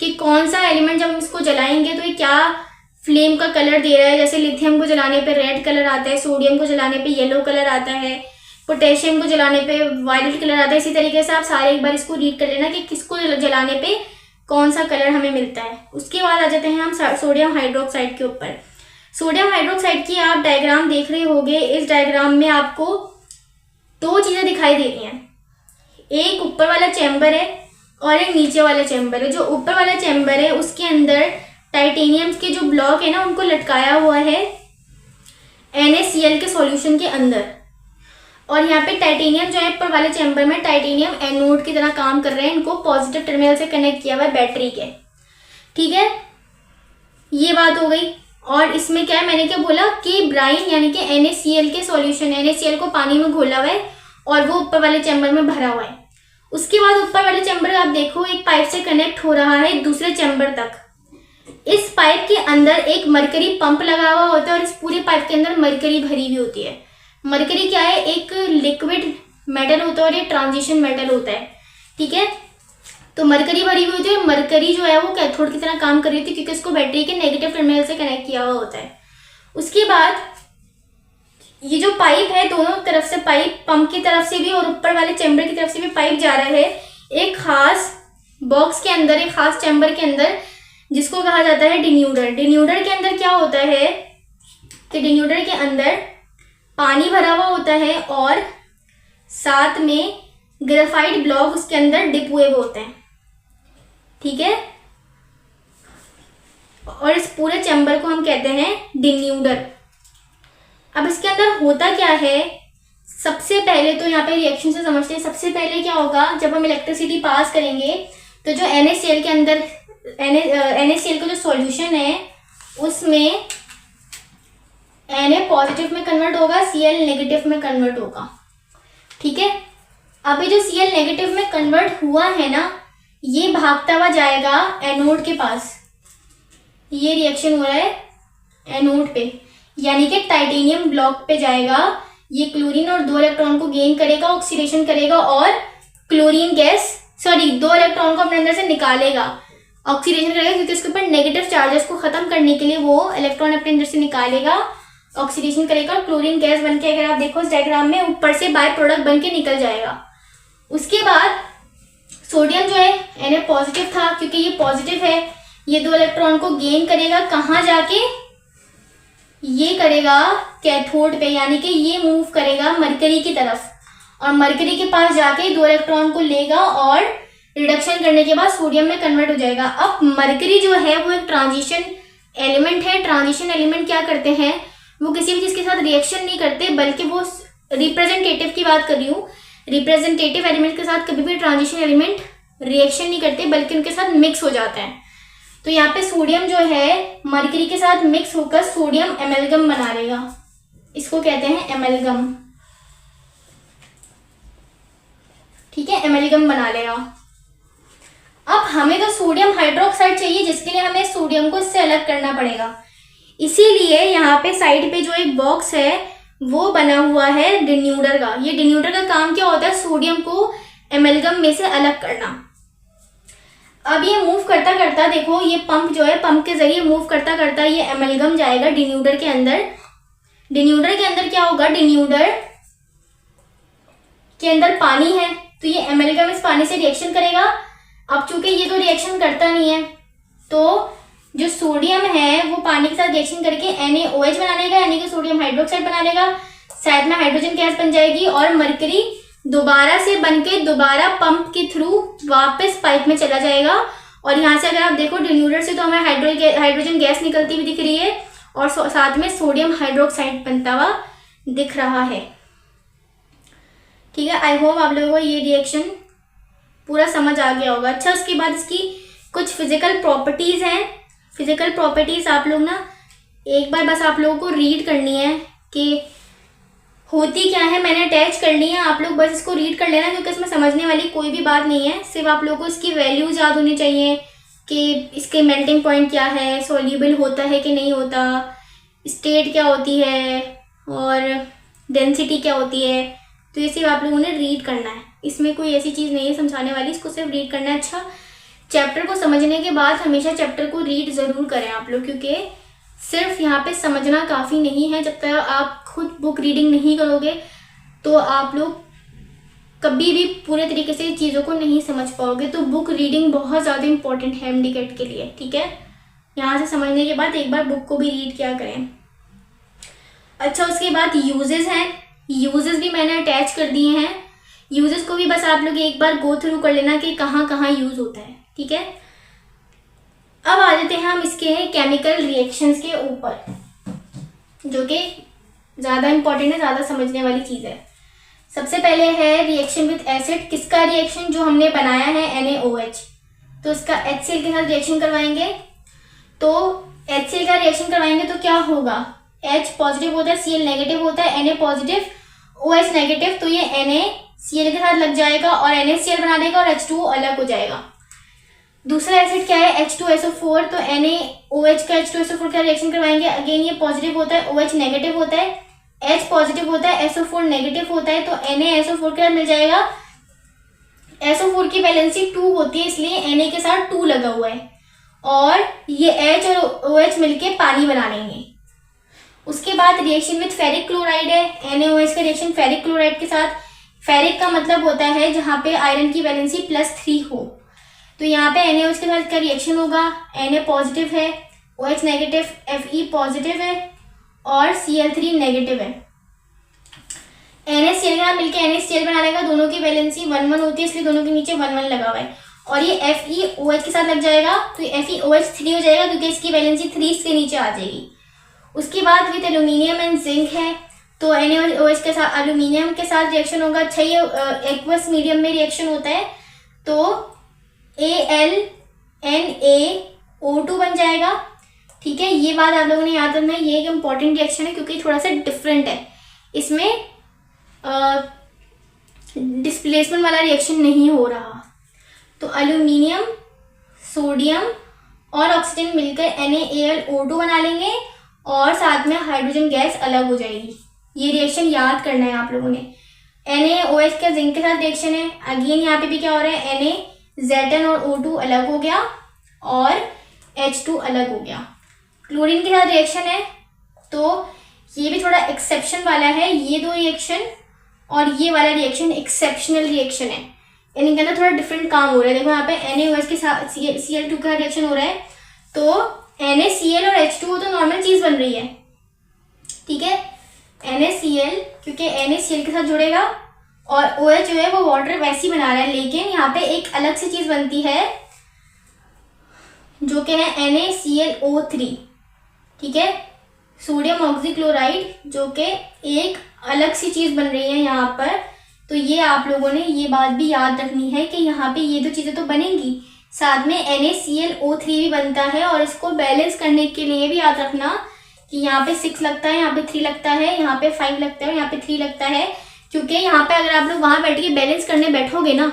कि कौन सा एलिमेंट जब हम इसको जलाएंगे तो ये क्या फ्लेम का कलर दे रहा है। जैसे लिथियम को जलाने पे रेड कलर आता है, सोडियम को जलाने पे येलो कलर आता है, पोटेशियम को जलाने पे वायलेट कलर आता है। इसी तरीके से आप सारे एक बार इसको रीड कर लेना कि किसको जलाने पे कौन सा कलर हमें मिलता है। उसके बाद आ जाते हैं हम सोडियम हाइड्रोक्साइड के ऊपर। सोडियम हाइड्रोक्साइड की आप डायग्राम देख रहे होंगे। इस डायग्राम में आपको दो चीजें दिखाई दे रही हैं, एक ऊपर वाला चैम्बर है और एक नीचे वाला चैम्बर है। जो ऊपर वाला चैम्बर है उसके अंदर टाइटेनियम के जो ब्लॉक है ना उनको लटकाया हुआ है NaCl के सॉल्यूशन के अंदर। और यहाँ पे टाइटेनियम जो है ऊपर वाले चैम्बर में टाइटेनियम एनोड की तरह काम कर रहे हैं, इनको पॉजिटिव टर्मिनल से कनेक्ट किया हुआ है बैटरी के। ठीक है, ये बात हो गई। और इसमें क्या है, मैंने क्या बोला कि ब्राइन यानी कि NaCl के सॉल्यूशन, NaCl को पानी में घोला हुआ है और वो ऊपर वाले चैम्बर में भरा हुआ है। उसके बाद ऊपर वाले चैम्बर आप देखो एक पाइप से कनेक्ट हो रहा है दूसरे चैम्बर तक। इस पाइप के अंदर एक मरकरी पंप लगा हुआ होता है और इस पूरे पाइप के अंदर मरकरी भरी हुई होती है। मरकरी क्या है, एक लिक्विड मेटल होता है और ये ट्रांजिशन मेटल होता है। ठीक है, तो मरकरी भरी हुई होती है। मरकरी जो है वो कैथोड की तरह काम कर रही होती है क्योंकि इसको बैटरी के नेगेटिव टर्मिनल से कनेक्ट किया हुआ होता है। उसके बाद ये जो पाइप है, दोनों तरफ से पाइप, पंप की तरफ से भी और ऊपर वाले चैम्बर की तरफ से भी पाइप जा रहा है एक खास बॉक्स के अंदर, एक खास चैम्बर के अंदर, जिसको कहा जाता है डिन्यूडर। डिन्यूडर के अंदर क्या होता है कि डिन्यूडर के अंदर पानी भरा हुआ होता है और साथ में ग्रेफाइट ब्लॉक उसके अंदर डिप हुए होते हैं। ठीक है, और इस पूरे चैम्बर को हम कहते हैं डिन्यूडर। अब इसके अंदर होता क्या है, सबसे पहले तो यहाँ पे रिएक्शन से समझते हैं। सबसे पहले क्या होगा, जब हम इलेक्ट्रिसिटी पास करेंगे तो जो NaCl के अंदर NaCl का जो सॉल्यूशन है उसमें Na पॉजिटिव में कन्वर्ट होगा, Cl नेगेटिव में कन्वर्ट होगा। ठीक है, अभी जो Cl नेगेटिव में कन्वर्ट हुआ है ना, ये भागता हुआ जाएगा एनोड के पास। ये रिएक्शन हो रहा है एनोड पे, यानी कि टाइटेनियम ब्लॉक पे जाएगा। ये क्लोरीन और 2 इलेक्ट्रॉन को गेन करेगा, ऑक्सीडेशन करेगा और क्लोरीन गैस 2 इलेक्ट्रॉन को अपने अंदर से निकालेगा, ऑक्सीडेशन करेगा क्योंकि उसके ऊपर नेगेटिव चार्जेस को खत्म करने के लिए वो इलेक्ट्रॉन अपने अंदर से निकालेगा ऑक्सीडेशन करेगा और क्लोरीन गैस बनके, अगर आप देखो इस डायग्राम में, ऊपर से बाय प्रोडक्ट बनके निकल जाएगा। उसके बाद सोडियम जो है Na पॉजिटिव था, क्योंकि ये पॉजिटिव है, ये 2 इलेक्ट्रॉन को गेन करेगा, कहाँ जाके, ये करेगा कैथोड पे, यानी कि ये मूव करेगा मरकरी की तरफ, और मरकरी के पास जाके 2 इलेक्ट्रॉन को लेगा और रिडक्शन करने के बाद सोडियम में कन्वर्ट हो जाएगा। अब मरकरी जो है वो एक ट्रांजिशन एलिमेंट है। ट्रांजिशन एलिमेंट क्या करते हैं, वो किसी भी चीज़ के साथ रिएक्शन नहीं करते, बल्कि वो रिप्रेजेंटेटिव की बात कर रही हूँ, रिप्रेजेंटेटिव एलिमेंट के साथ कभी भी ट्रांजिशन एलिमेंट रिएक्शन नहीं करते, बल्कि उनके साथ मिक्स हो जाते हैं। तो यहाँ पे सोडियम जो है मरकरी के साथ मिक्स होकर सोडियम एमेलगम बना लेगा, इसको कहते हैं एमेलगम। ठीक है, एमेलगम बना लेगा। अब हमें तो सोडियम हाइड्रोक्साइड चाहिए, जिसके लिए हमें सोडियम को इससे अलग करना पड़ेगा। इसीलिए यहाँ पे साइड पे जो एक बॉक्स है वो बना हुआ है डिन्यूडर का। ये डिन्यूडर का काम क्या होता है, सोडियम को एमेलगम में से अलग करना। अब ये मूव करता करता, देखो ये पंप जो है, पंप के जरिए मूव करता करता ये एमेलगम जाएगा डिन्यूडर के अंदर। डिन्यूडर के अंदर क्या होगा, डिन्यूडर के अंदर पानी है, तो ये एमेलगम इस पानी से रिएक्शन करेगा। अब चूंकि ये तो रिएक्शन करता नहीं है, तो जो सोडियम है वो पानी के साथ रिएक्शन करके NaOH बना लेगा, यानी कि सोडियम हाइड्रोक्साइड बना लेगा। साथ में हाइड्रोजन गैस बन जाएगी और मरकरी दोबारा से बनके दोबारा पंप के थ्रू वापस पाइप में चला जाएगा। और यहाँ से अगर आप देखो डिन्यूडर से तो हमें हाइड्रोजन गैस निकलती हुई दिख रही है और साथ में सोडियम हाइड्रोक्साइड बनता हुआ दिख रहा है। ठीक है, आई होप आप लोगों को ये रिएक्शन पूरा समझ आ गया होगा। अच्छा, उसके बाद इसकी कुछ फिजिकल प्रॉपर्टीज हैं। फिजिकल प्रॉपर्टीज आप लोग ना एक बार बस आप लोगों को रीड करनी है कि होती क्या है। मैंने अटैच कर ली है, आप लोग बस इसको रीड कर लेना, क्योंकि इसमें समझने वाली कोई भी बात नहीं है। सिर्फ आप लोगों को इसकी वैल्यूज याद होनी चाहिए कि इसके मेल्टिंग पॉइंट क्या है, सॉल्यूबल होता है कि नहीं होता, स्टेट क्या होती है और डेंसिटी क्या होती है। तो ये सिर्फ आप लोगों ने रीड करना है, इसमें कोई ऐसी चीज़ नहीं है समझाने वाली, इसको सिर्फ रीड करना है। अच्छा, चैप्टर को समझने के बाद हमेशा चैप्टर को रीड ज़रूर करें आप लोग, क्योंकि सिर्फ यहाँ पे समझना काफ़ी नहीं है। जब तक आप खुद बुक रीडिंग नहीं करोगे तो आप लोग कभी भी पूरे तरीके से चीज़ों को नहीं समझ पाओगे। तो बुक रीडिंग बहुत ज़्यादा इंपॉर्टेंट है MD-CAT के लिए। ठीक है, यहाँ से समझने के बाद एक बार बुक को भी रीड किया करें। अच्छा, उसके बाद यूजेस हैं, यूजेस भी मैंने अटैच कर दिए हैं। यूजेस को भी बस आप लोग एक बार गो थ्रू कर लेना कि कहाँ कहाँ यूज़ होता है। ठीक है, अब आ जाते हैं हम इसके केमिकल रिएक्शंस के ऊपर, जो कि ज़्यादा इंपॉर्टेंट है, ज़्यादा समझने वाली चीज़ है। सबसे पहले है रिएक्शन विद एसिड। किसका रिएक्शन, जो हमने बनाया है NaOH, तो इसका HCl के साथ रिएक्शन करवाएंगे। तो HCl का रिएक्शन करवाएंगे तो क्या होगा, H पॉजिटिव होता है, Cl नेगेटिव होता है, Na पॉजिटिव, OH नेगेटिव, तो ये NaCl के साथ लग जाएगा और NaCl बना देगा और H2O अलग हो जाएगा। दूसरा एसिड क्या है, H2SO4, तो NaOH का H2SO4 का रिएक्शन करवाएंगे। अगेन ये पॉजिटिव होता है, OH नेगेटिव होता है, H पॉजिटिव होता है, SO4 नेगेटिव होता है, तो NaSO4 का मिल जाएगा। SO4 की वैलेंसी 2 होती है, इसलिए Na के साथ 2 लगा हुआ है और ये H और OH मिलके पानी बना लेंगे। उसके बाद रिएक्शन विद फेरिक क्लोराइड है। NaOH का रिएक्शन फेरिक क्लोराइड के साथ, फेरिक का मतलब होता है जहाँ पे आयरन की वैलेंसी +3 हो। तो यहाँ पे NaOH के साथ का रिएक्शन होगा, Na पॉजिटिव है, OH नेगेटिव, Fe पॉजिटिव है और Cl3 नेगेटिव है। NaCl के साथ मिलकर NaCl बना लेगा, दोनों की वैलेंसी 1-1 होती है, इसलिए दोनों के नीचे 1-1 लगा हुआ है। और ये FeOH के साथ लग जाएगा, तो FeOH 3 हो जाएगा, क्योंकि इसकी वैलेंसी 3 के नीचे आ जाएगी। उसके बाद विद एल्यूमिनियम एंड जिंक है, तो NaOH के साथ एल्यूमिनियम के साथ रिएक्शन होगा। अच्छा, ये एक्वस मीडियम में रिएक्शन होता है, तो AlNaO2 बन जाएगा। ठीक है, ये बात आप लोगों ने याद रखना है, ये एक इम्पॉर्टेंट रिएक्शन है क्योंकि थोड़ा सा डिफरेंट है। इसमें डिस्प्लेसमेंट वाला रिएक्शन नहीं हो रहा। तो एल्यूमिनियम, सोडियम और ऑक्सीजन मिलकर NaAlO2 बना लेंगे और साथ में हाइड्रोजन गैस अलग हो जाएगी। ये रिएक्शन याद करना है आप लोगों ने। NaOH का जिंक के साथ रिएक्शन है। अगेन यहाँ पे भी क्या हो रहा है, Na, और O2 अलग हो गया और H2 अलग हो गया। क्लोरीन के साथ रिएक्शन है, तो ये भी थोड़ा एक्सेप्शन वाला है, ये दो रिएक्शन और ये वाला रिएक्शन एक्सेप्शनल रिएक्शन है, इनके अंदर थोड़ा डिफरेंट काम हो रहा है। देखो यहाँ पे NaOH के साथ Cl2 का रिएक्शन हो रहा है, तो NaCl और H2O तो नॉर्मल चीज बन रही है, ठीक है। NaCl क्योंकि NaCl के साथ जुड़ेगा और OH जो है वो वाटर वैसे ही बना रहा है, लेकिन यहाँ पे एक अलग सी चीज बनती है जो कि है NaClO3, ठीक है, सोडियम ऑक्सीक्लोराइड, जो कि एक अलग सी चीज बन रही है यहाँ पर। तो ये आप लोगों ने ये बात भी याद रखनी है कि यहाँ पे ये दो चीजें तो बनेंगी, साथ में NaClO3 भी बनता है, और इसको बैलेंस करने के लिए भी याद रखना कि यहाँ पे 6 लगता है, यहाँ पे 3 लगता है, यहाँ पे 5 लगता है, यहाँ पे 3 लगता है, क्योंकि यहाँ पे अगर आप लोग वहां बैठ के बैलेंस करने बैठोगे ना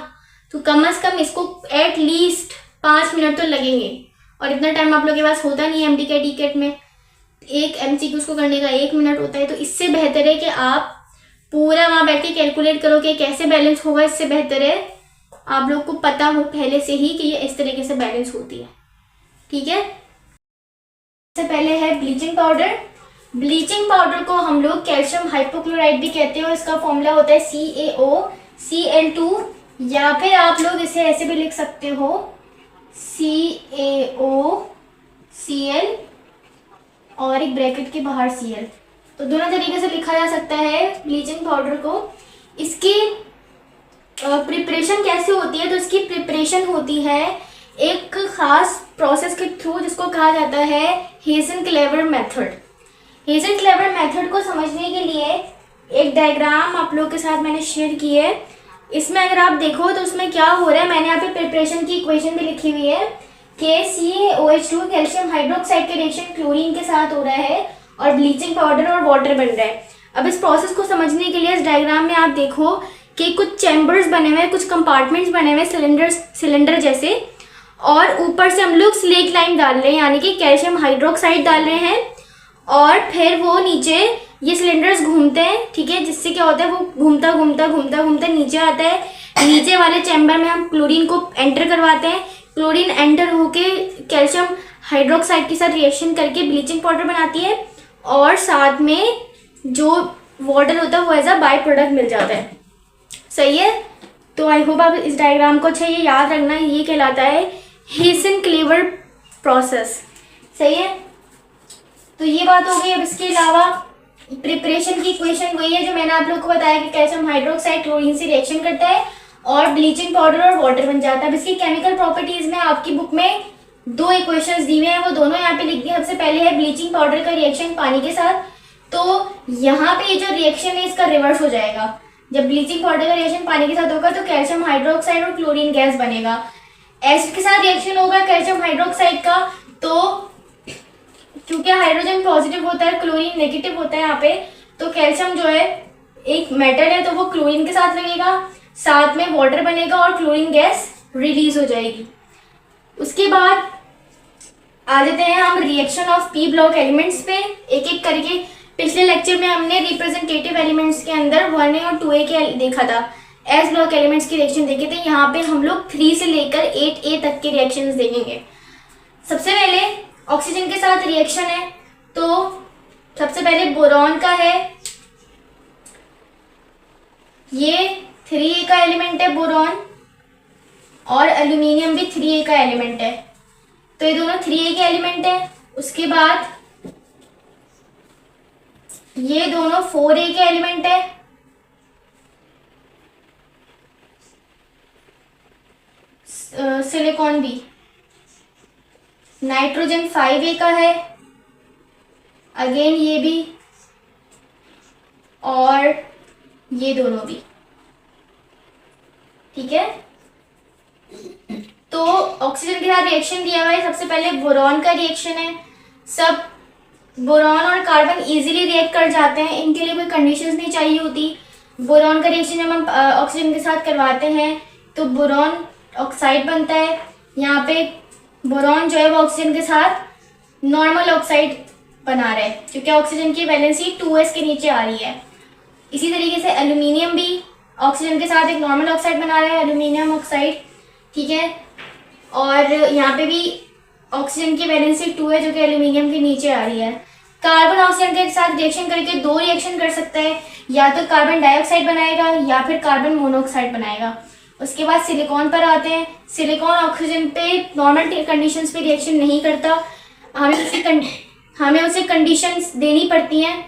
तो कम से कम इसको एटलीस्ट 5 मिनट तो लगेंगे, और इतना टाइम आप लोग के पास होता नहीं है MD के टिकट में, एक MCQ को करने का 1 मिनट होता है। तो इससे बेहतर है कि आप पूरा वहां बैठ के कैलकुलेट करो कि कैसे बैलेंस होगा। इससे बेहतर है आप लोग को पता हो पहले से ही कि ये इस तरीके से बैलेंस होती है, ठीक है। सबसे पहले है ब्लीचिंग पाउडर। ब्लीचिंग पाउडर को हम लोग कैल्शियम हाइपोक्लोराइड भी कहते हैं, और इसका फॉर्मूला होता है CaOCl2, या फिर आप लोग इसे ऐसे भी लिख सकते हो CaOCl और एक ब्रैकेट के बाहर Cl। तो दोनों तरीके से लिखा जा सकता है ब्लीचिंग पाउडर को। इसकी प्रिपरेशन कैसे होती है, तो इसकी प्रिपरेशन होती है एक खास प्रोसेस के थ्रू, जिसको कहा जाता है हेजन-क्लेवर मेथड। हेजन-क्लेवर मेथड को समझने के लिए एक डायग्राम आप लोगों के साथ मैंने शेयर की है। इसमें अगर आप देखो तो उसमें क्या हो रहा है, मैंने यहाँ पे प्रिपरेशन की इक्वेशन भी लिखी हुई है कि CaOH2 कैल्शियम हाइड्रोक्साइड के रिएक्शन क्लोरीन के साथ हो रहा है और ब्लीचिंग पाउडर और वाटर बन रहा है। अब इस प्रोसेस को समझने के लिए इस डायग्राम में आप देखो कि कुछ चैम्बर्स बने हुए हैं, कुछ कंपार्टमेंट्स बने हुए हैं सिलेंडर जैसे, और ऊपर से हम लोग स्लेक लाइम डाल रहे हैं, यानी कि कैल्शियम हाइड्रोक्साइड डाल रहे हैं, और फिर वो नीचे ये सिलेंडर्स घूमते हैं, ठीक है, जिससे क्या होता है वो घूमता घूमता घूमता घूमता नीचे आता है। नीचे वाले चैम्बर में हम क्लोरीन को एंटर करवाते हैं, क्लोरीन एंटर होके कैल्शियम हाइड्रोक्साइड के साथ रिएक्शन करके ब्लीचिंग पाउडर बनाती है, और साथ में जो वाटर होता है वो एज अ बाय प्रोडक्ट मिल जाता है। सही है, तो आई होप आप इस डायग्राम को अच्छा ये याद रखना, ये कहलाता है हेजन-क्लेवर प्रोसेस। सही है, तो ये बात हो गई। अब इसके अलावा प्रिपरेशन की इक्वेशन वही है जो मैंने आप लोग को बताया कि कैल्शियम हाइड्रोक्साइड क्लोरीन से रिएक्शन करता है और ब्लीचिंग पाउडर और वाटर बन जाता है। अब इसकी केमिकल प्रॉपर्टीज में आपकी बुक में 2 इक्वेशंस दी हुए हैं, वो दोनों यहाँ पे लिख दी। सबसे पहले है ब्लीचिंग पाउडर का रिएक्शन पानी के साथ, तो यहाँ पे ये जो रिएक्शन है इसका रिवर्स हो जाएगा। जब ब्लीचिंग पाउडर का रिएक्शन पानी के साथ होगा तो कैल्शियम हाइड्रोक्साइड और क्लोरीन गैस बनेगा। एसिड के साथ रिएक्शन होगा कैल्शियम हाइड्रोक्साइड का, तो क्योंकि हाइड्रोजन पॉजिटिव होता है क्लोरीन नेगेटिव होता है यहाँ पे, तो कैल्शियम जो है एक मेटल है तो वो क्लोरीन के साथ लगेगा, साथ में वाटर बनेगा और क्लोरीन गैस रिलीज हो जाएगी। उसके बाद आ जाते हैं हम reaction of P block elements पे एक एक करके। पिछले लेक्चर में हमने रिप्रेजेंटेटिव एलिमेंट्स के अंदर 1A और 2A के देखा था, एस ब्लॉक एलिमेंट्स के रिएक्शन देखे थे। यहाँ पे हम लोग 3 से लेकर 8A तक के रिएक्शंस देखेंगे। सबसे पहले ऑक्सीजन के साथ रिएक्शन है, तो सबसे पहले बोरॉन का है, ये 3A का एलिमेंट है बोरॉन, और एल्यूमिनियम भी 3A का एलिमेंट है, तो ये दोनों 3A के एलिमेंट है। उसके बाद ये दोनों 4A के एलिमेंट है, सिलिकॉन भी। नाइट्रोजन 5A का है, अगेन ये भी, और ये दोनों भी, ठीक है। तो ऑक्सीजन के साथ रिएक्शन दिया हुआ है। सबसे पहले बोरॉन का रिएक्शन है। सब बोरॉन और कार्बन इजीली रिएक्ट कर जाते हैं, इनके लिए कोई कंडीशंस नहीं चाहिए होती। बोरॉन का रिएक्शन जब हम ऑक्सीजन के साथ करवाते हैं तो बोरॉन ऑक्साइड बनता है। यहाँ पे बोरॉन जो है वो ऑक्सीजन के साथ नॉर्मल ऑक्साइड बना रहा है, क्योंकि ऑक्सीजन की वैलेंसी 2s के नीचे आ रही है। इसी तरीके से एल्यूमिनियम भी ऑक्सीजन के साथ एक नॉर्मल ऑक्साइड बना रहा है, एल्यूमिनियम ऑक्साइड, ठीक है। और यहाँ पे भी ऑक्सीजन की वैलेंसी 2 है जो कि एल्यूमिनियम के नीचे आ रही है। कार्बन ऑक्सीजन के साथ रिएक्शन करके दो रिएक्शन कर सकता है, या तो कार्बन डाइऑक्साइड बनाएगा या फिर कार्बन मोनोऑक्साइड बनाएगा। उसके बाद सिलिकॉन पर आते हैं। सिलिकॉन ऑक्सीजन पे नॉर्मल कंडीशंस पे रिएक्शन नहीं करता, हमें उसे कंडीशंस देनी पड़ती हैं।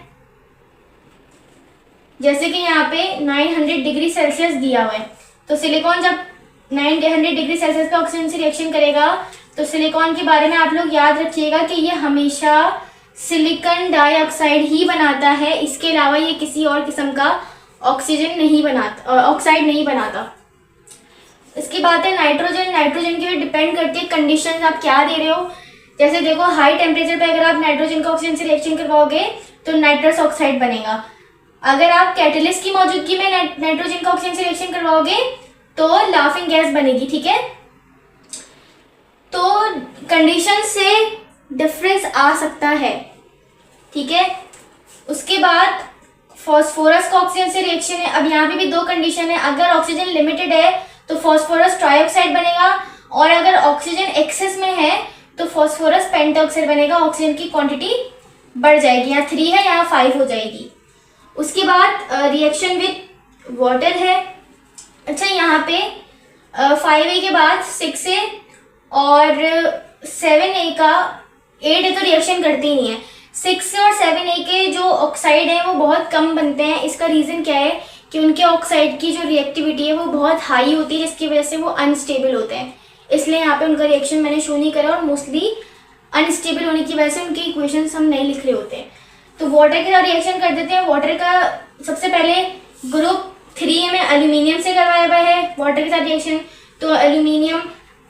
जैसे कि यहाँ पे 900 डिग्री सेल्सियस दिया हुआ है, तो सिलिकॉन जब 900 डिग्री सेल्सियस पे ऑक्सीजन से रिएक्शन करेगा तो सिलिकॉन के बारे में आप लोग याद रखिएगा कि ये हमेशा सिलिकॉन डाइऑक्साइड ही बनाता है, इसके अलावा ये किसी और किस्म का ऑक्सीजन नहीं बनाता, ऑक्साइड नहीं बनाता। इसकी बात है नाइट्रोजन। नाइट्रोजन की डिपेंड करती है कंडीशन आप क्या दे रहे हो। जैसे देखो, हाई टेम्परेचर पे अगर आप नाइट्रोजन का ऑक्सीजन से रिएक्शन करवाओगे तो नाइट्रस ऑक्साइड बनेगा। अगर आप कैटलिस्ट की मौजूदगी में नाइट्रोजन का ऑक्सीजन से रिएक्शन करवाओगे तो लाफिंग गैस बनेगी। ठीक है, तो कंडीशन से डिफरेंस आ सकता है। ठीक है, उसके बाद फॉस्फोरस का ऑक्सीजन से रिएक्शन है। अब यहाँ पे भी दो कंडीशन है, अगर ऑक्सीजन लिमिटेड है तो फॉस्फोरस ट्राइऑक्साइड बनेगा, और अगर ऑक्सीजन एक्सेस में है तो फॉस्फोरस पेंटाऑक्साइड बनेगा। ऑक्सीजन की क्वांटिटी बढ़ जाएगी, यहाँ 3 है यहाँ 5 हो जाएगी। उसके बाद रिएक्शन विद वाटर है। अच्छा, यहाँ पे 5A के बाद 6A और 7A का 8A तो रिएक्शन करती ही नहीं है। 6A और 7A के जो ऑक्साइड हैं वो बहुत कम बनते हैं। इसका रीज़न क्या है कि उनके ऑक्साइड की जो रिएक्टिविटी है वो बहुत हाई होती है, जिसकी वजह से वो अनस्टेबल होते हैं। इसलिए यहाँ पे उनका रिएक्शन मैंने शो नहीं करा, और मोस्टली अनस्टेबल होने की वजह से उनके इक्वेशंस हम नहीं लिख रहे होते हैं। तो वाटर के साथ रिएक्शन कर देते हैं। वाटर का सबसे पहले ग्रुप 3A में एल्यूमिनियम से करवाया हुआ है वाटर के साथ रिएक्शन, तो एल्यूमिनियम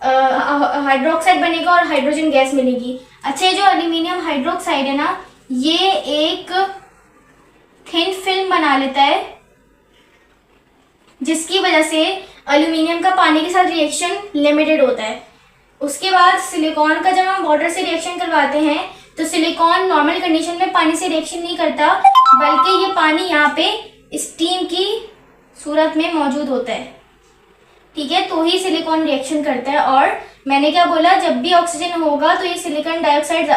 हाइड्रोक्साइड बनेगा और हाइड्रोजन गैस मिलेगी। अच्छा, ये जो एल्यूमिनियम हाइड्रोक्साइड है ना, ये एक थिन फिल्म बना लेता है, जिसकी वजह से एल्यूमिनियम का पानी के साथ रिएक्शन लिमिटेड होता है। उसके बाद सिलिकॉन का जब हम वाटर से रिएक्शन करवाते हैं तो सिलिकॉन नॉर्मल कंडीशन में पानी से रिएक्शन नहीं करता, बल्कि ये पानी यहाँ पे स्टीम की सूरत में मौजूद होता है। ठीक है, तो ही सिलिकॉन रिएक्शन करता है। और मैंने क्या बोला, जब भी ऑक्सीजन होगा तो ये सिलिकॉन डाइऑक्साइड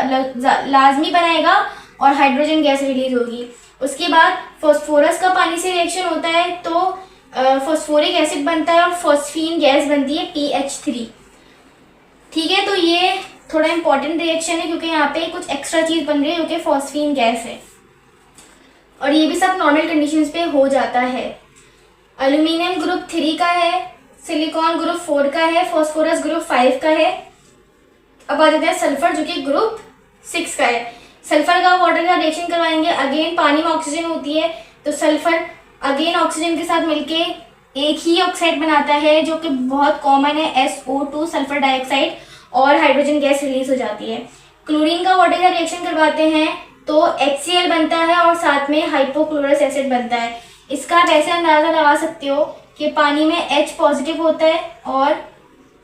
लाजमी बनाएगा और हाइड्रोजन गैस रिलीज होगी। उसके बाद फॉस्फोरस का पानी से रिएक्शन होता है तो फॉस्फोरिक एसिड बनता है और फॉस्फीन गैस बनती है PH3। ठीक है, तो ये थोड़ा इंपॉर्टेंट रिएक्शन है क्योंकि यहाँ पे कुछ एक्स्ट्रा चीज बन रही है जो कि फॉस्फीन गैस है, और ये भी सब नॉर्मल कंडीशंस पे हो जाता है। एल्यूमिनियम ग्रुप 3 का है, सिलिकॉन ग्रुप 4 का है, फॉस्फोरस ग्रुप 5 का है। अब आ जाते हैं सल्फर, जो कि ग्रुप 6 का है। सल्फर का वाटर का रिएक्शन करवाएंगे, अगेन पानी में ऑक्सीजन होती है तो सल्फर अगेन ऑक्सीजन के साथ मिलके एक ही ऑक्साइड बनाता है जो कि बहुत कॉमन है, SO2 सल्फर डाइऑक्साइड, और हाइड्रोजन गैस रिलीज हो जाती है। क्लोरीन का वाटर का रिएक्शन करवाते हैं तो HCl बनता है और साथ में हाइपोक्लोरस एसिड बनता है। इसका आप ऐसे अंदाजा लगा सकते हो कि पानी में H पॉजिटिव होता है और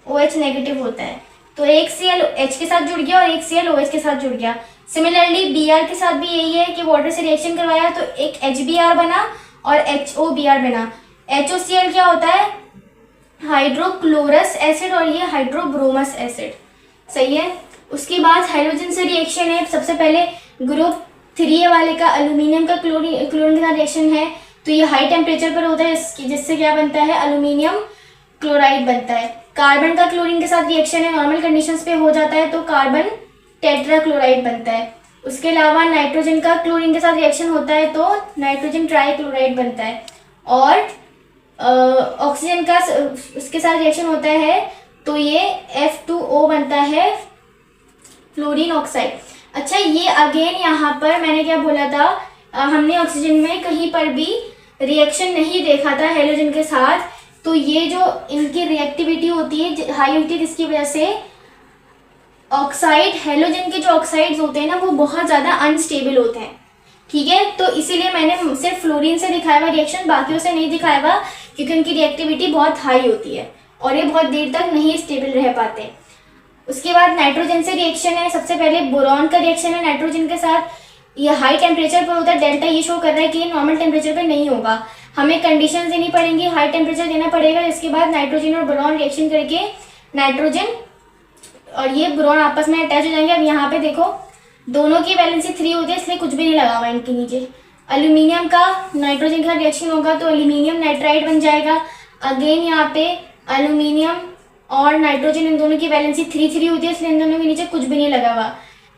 OH नेगेटिव होता है, तो एक Cl H के साथ जुड़ गया और एक Cl OH के साथ जुड़ गया। सिमिलरली Br के साथ भी यही है कि वाटर से रिएक्शन करवाया तो एक HBr बना और HOBr बना। HOCl क्या होता है, हाइड्रोक्लोरस एसिड, और ये हाइड्रोब्रोमस एसिड। सही है। उसके बाद हाइड्रोजन से रिएक्शन है। सबसे पहले ग्रुप 3A वाले का एल्यूमिनियम का क्लोरीन के साथ रिएक्शन है, तो ये हाई टेम्परेचर पर होता है, जिससे क्या बनता है, एल्यूमिनियम क्लोराइड बनता है। कार्बन का क्लोरीन के साथ रिएक्शन है, नॉर्मल कंडीशंस पे हो जाता है तो कार्बन टेट्राक्लोराइड बनता है। उसके अलावा नाइट्रोजन का क्लोरीन के साथ रिएक्शन होता है तो नाइट्रोजन ट्राइक्लोराइड बनता है, और ऑक्सीजन का उसके साथ रिएक्शन होता है तो ये F2O बनता है, फ्लोरीन ऑक्साइड। अच्छा, ये अगेन यहाँ पर मैंने क्या बोला था, हमने ऑक्सीजन में कहीं पर भी रिएक्शन नहीं देखा था हेलोजन के साथ, तो ये जो इनकी रिएक्टिविटी होती है हाई होती है, जिसकी वजह से ऑक्साइड, हेलोजन के जो ऑक्साइड्स होते हैं ना वो बहुत ज़्यादा अनस्टेबल होते हैं। ठीक है, तो इसीलिए मैंने सिर्फ फ्लोरीन से दिखाया हुआ रिएक्शन बाकियों से नहीं दिखाया हुआ, क्योंकि उनकी रिएक्टिविटी बहुत हाई होती है और ये बहुत देर तक नहीं स्टेबल रह पाते। उसके बाद नाइट्रोजन से रिएक्शन है। सबसे पहले बोरॉन का रिएक्शन है नाइट्रोजन के साथ, ये हाई टेम्परेचर पर होता है, डेल्टा ये शो कर रहा है कि ये नॉर्मल टेम्परेचर पर नहीं होगा, हमें कंडीशन देनी पड़ेंगी, हाई टेम्परेचर देना पड़ेगा। इसके बाद नाइट्रोजन और बोरॉन रिएक्शन करके नाइट्रोजन और ये बोरॉन आपस में अटैच हो जाएंगे। अब यहाँ पे देखो, दोनों की वैलेंसी 3 होती है, इसलिए कुछ भी नहीं लगा हुआ इनके नीचे। एल्यूमिनियम का नाइट्रोजन का रिएक्शन होगा तो एल्यूमिनियम नाइट्राइड बन जाएगा। अगेन यहाँ पे एल्यूमिनियम और नाइट्रोजन इन दोनों की वैलेंसी 3 होती है, इसलिए इन दोनों के नीचे कुछ भी नहीं लगा हुआ।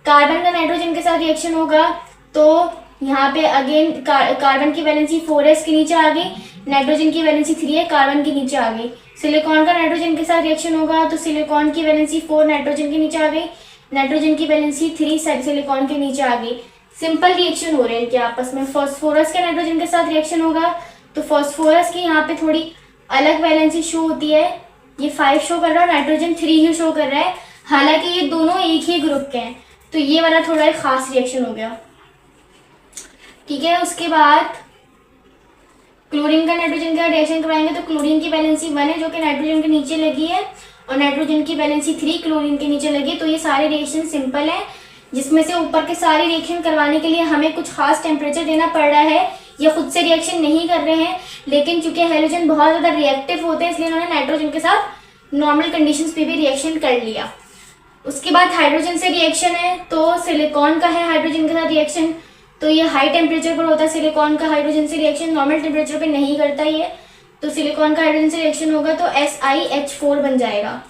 कार्बन का नाइट्रोजन के साथ रिएक्शन होगा तो यहाँ पे अगेन कार्बन की वैलेंसी 4 है, इसके नीचे आ गई। नाइट्रोजन की वैलेंसी 3 है, कार्बन के नीचे आ गई। सिलिकॉन का नाइट्रोजन के साथ रिएक्शन होगा तो सिलिकॉन की वैलेंसी 4 नाइट्रोजन के नीचे आ गई, नाइट्रोजन की वैलेंसी 3 सिलिकॉन के नीचे आ गई। सिंपल रिएक्शन हो रहे हैं इनके आपस में। फास्फोरस के नाइट्रोजन के साथ रिएक्शन होगा तो फास्फोरस की यहाँ पे थोड़ी अलग वैलेंसी शो होती है, ये 5 शो कर रहा है, नाइट्रोजन 3 ही शो कर रहा है, हालांकि ये दोनों एक ही ग्रुप के हैं। तो ये वाला थोड़ा एक खास रिएक्शन हो गया, ठीक है। उसके बाद क्लोरीन का नाइट्रोजन का रिएक्शन करवाएंगे तो क्लोरीन की वैलेंसी 1 है जो कि नाइट्रोजन के नीचे लगी है, और नाइट्रोजन की वैलेंसी 3 क्लोरीन के नीचे लगी। तो ये सारे रिएक्शन सिंपल है, जिसमें से ऊपर के सारे रिएक्शन करवाने के लिए हमें कुछ खास टेम्परेचर देना पड़ रहा है। ये खुद से रिएक्शन नहीं कर रहे हैं, लेकिन चूंकि हेलोजन बहुत ज़्यादा रिएक्टिव होते हैं इसलिए इन्होंने नाइट्रोजन के साथ नॉर्मल कंडीशंस पे भी रिएक्शन कर लिया। उसके बाद हाइड्रोजन से रिएक्शन है तो सिलिकॉन का है हाइड्रोजन के साथ रिएक्शन, तो ये हाई टेम्परेचर पर होता है। सिलिकॉन का हाइड्रोजन से रिएक्शन नॉर्मल टेम्परेचर पे नहीं करता ये, तो सिलिकॉन का हाइड्रोजन से रिएक्शन होगा तो SiH4 बन जाएगा,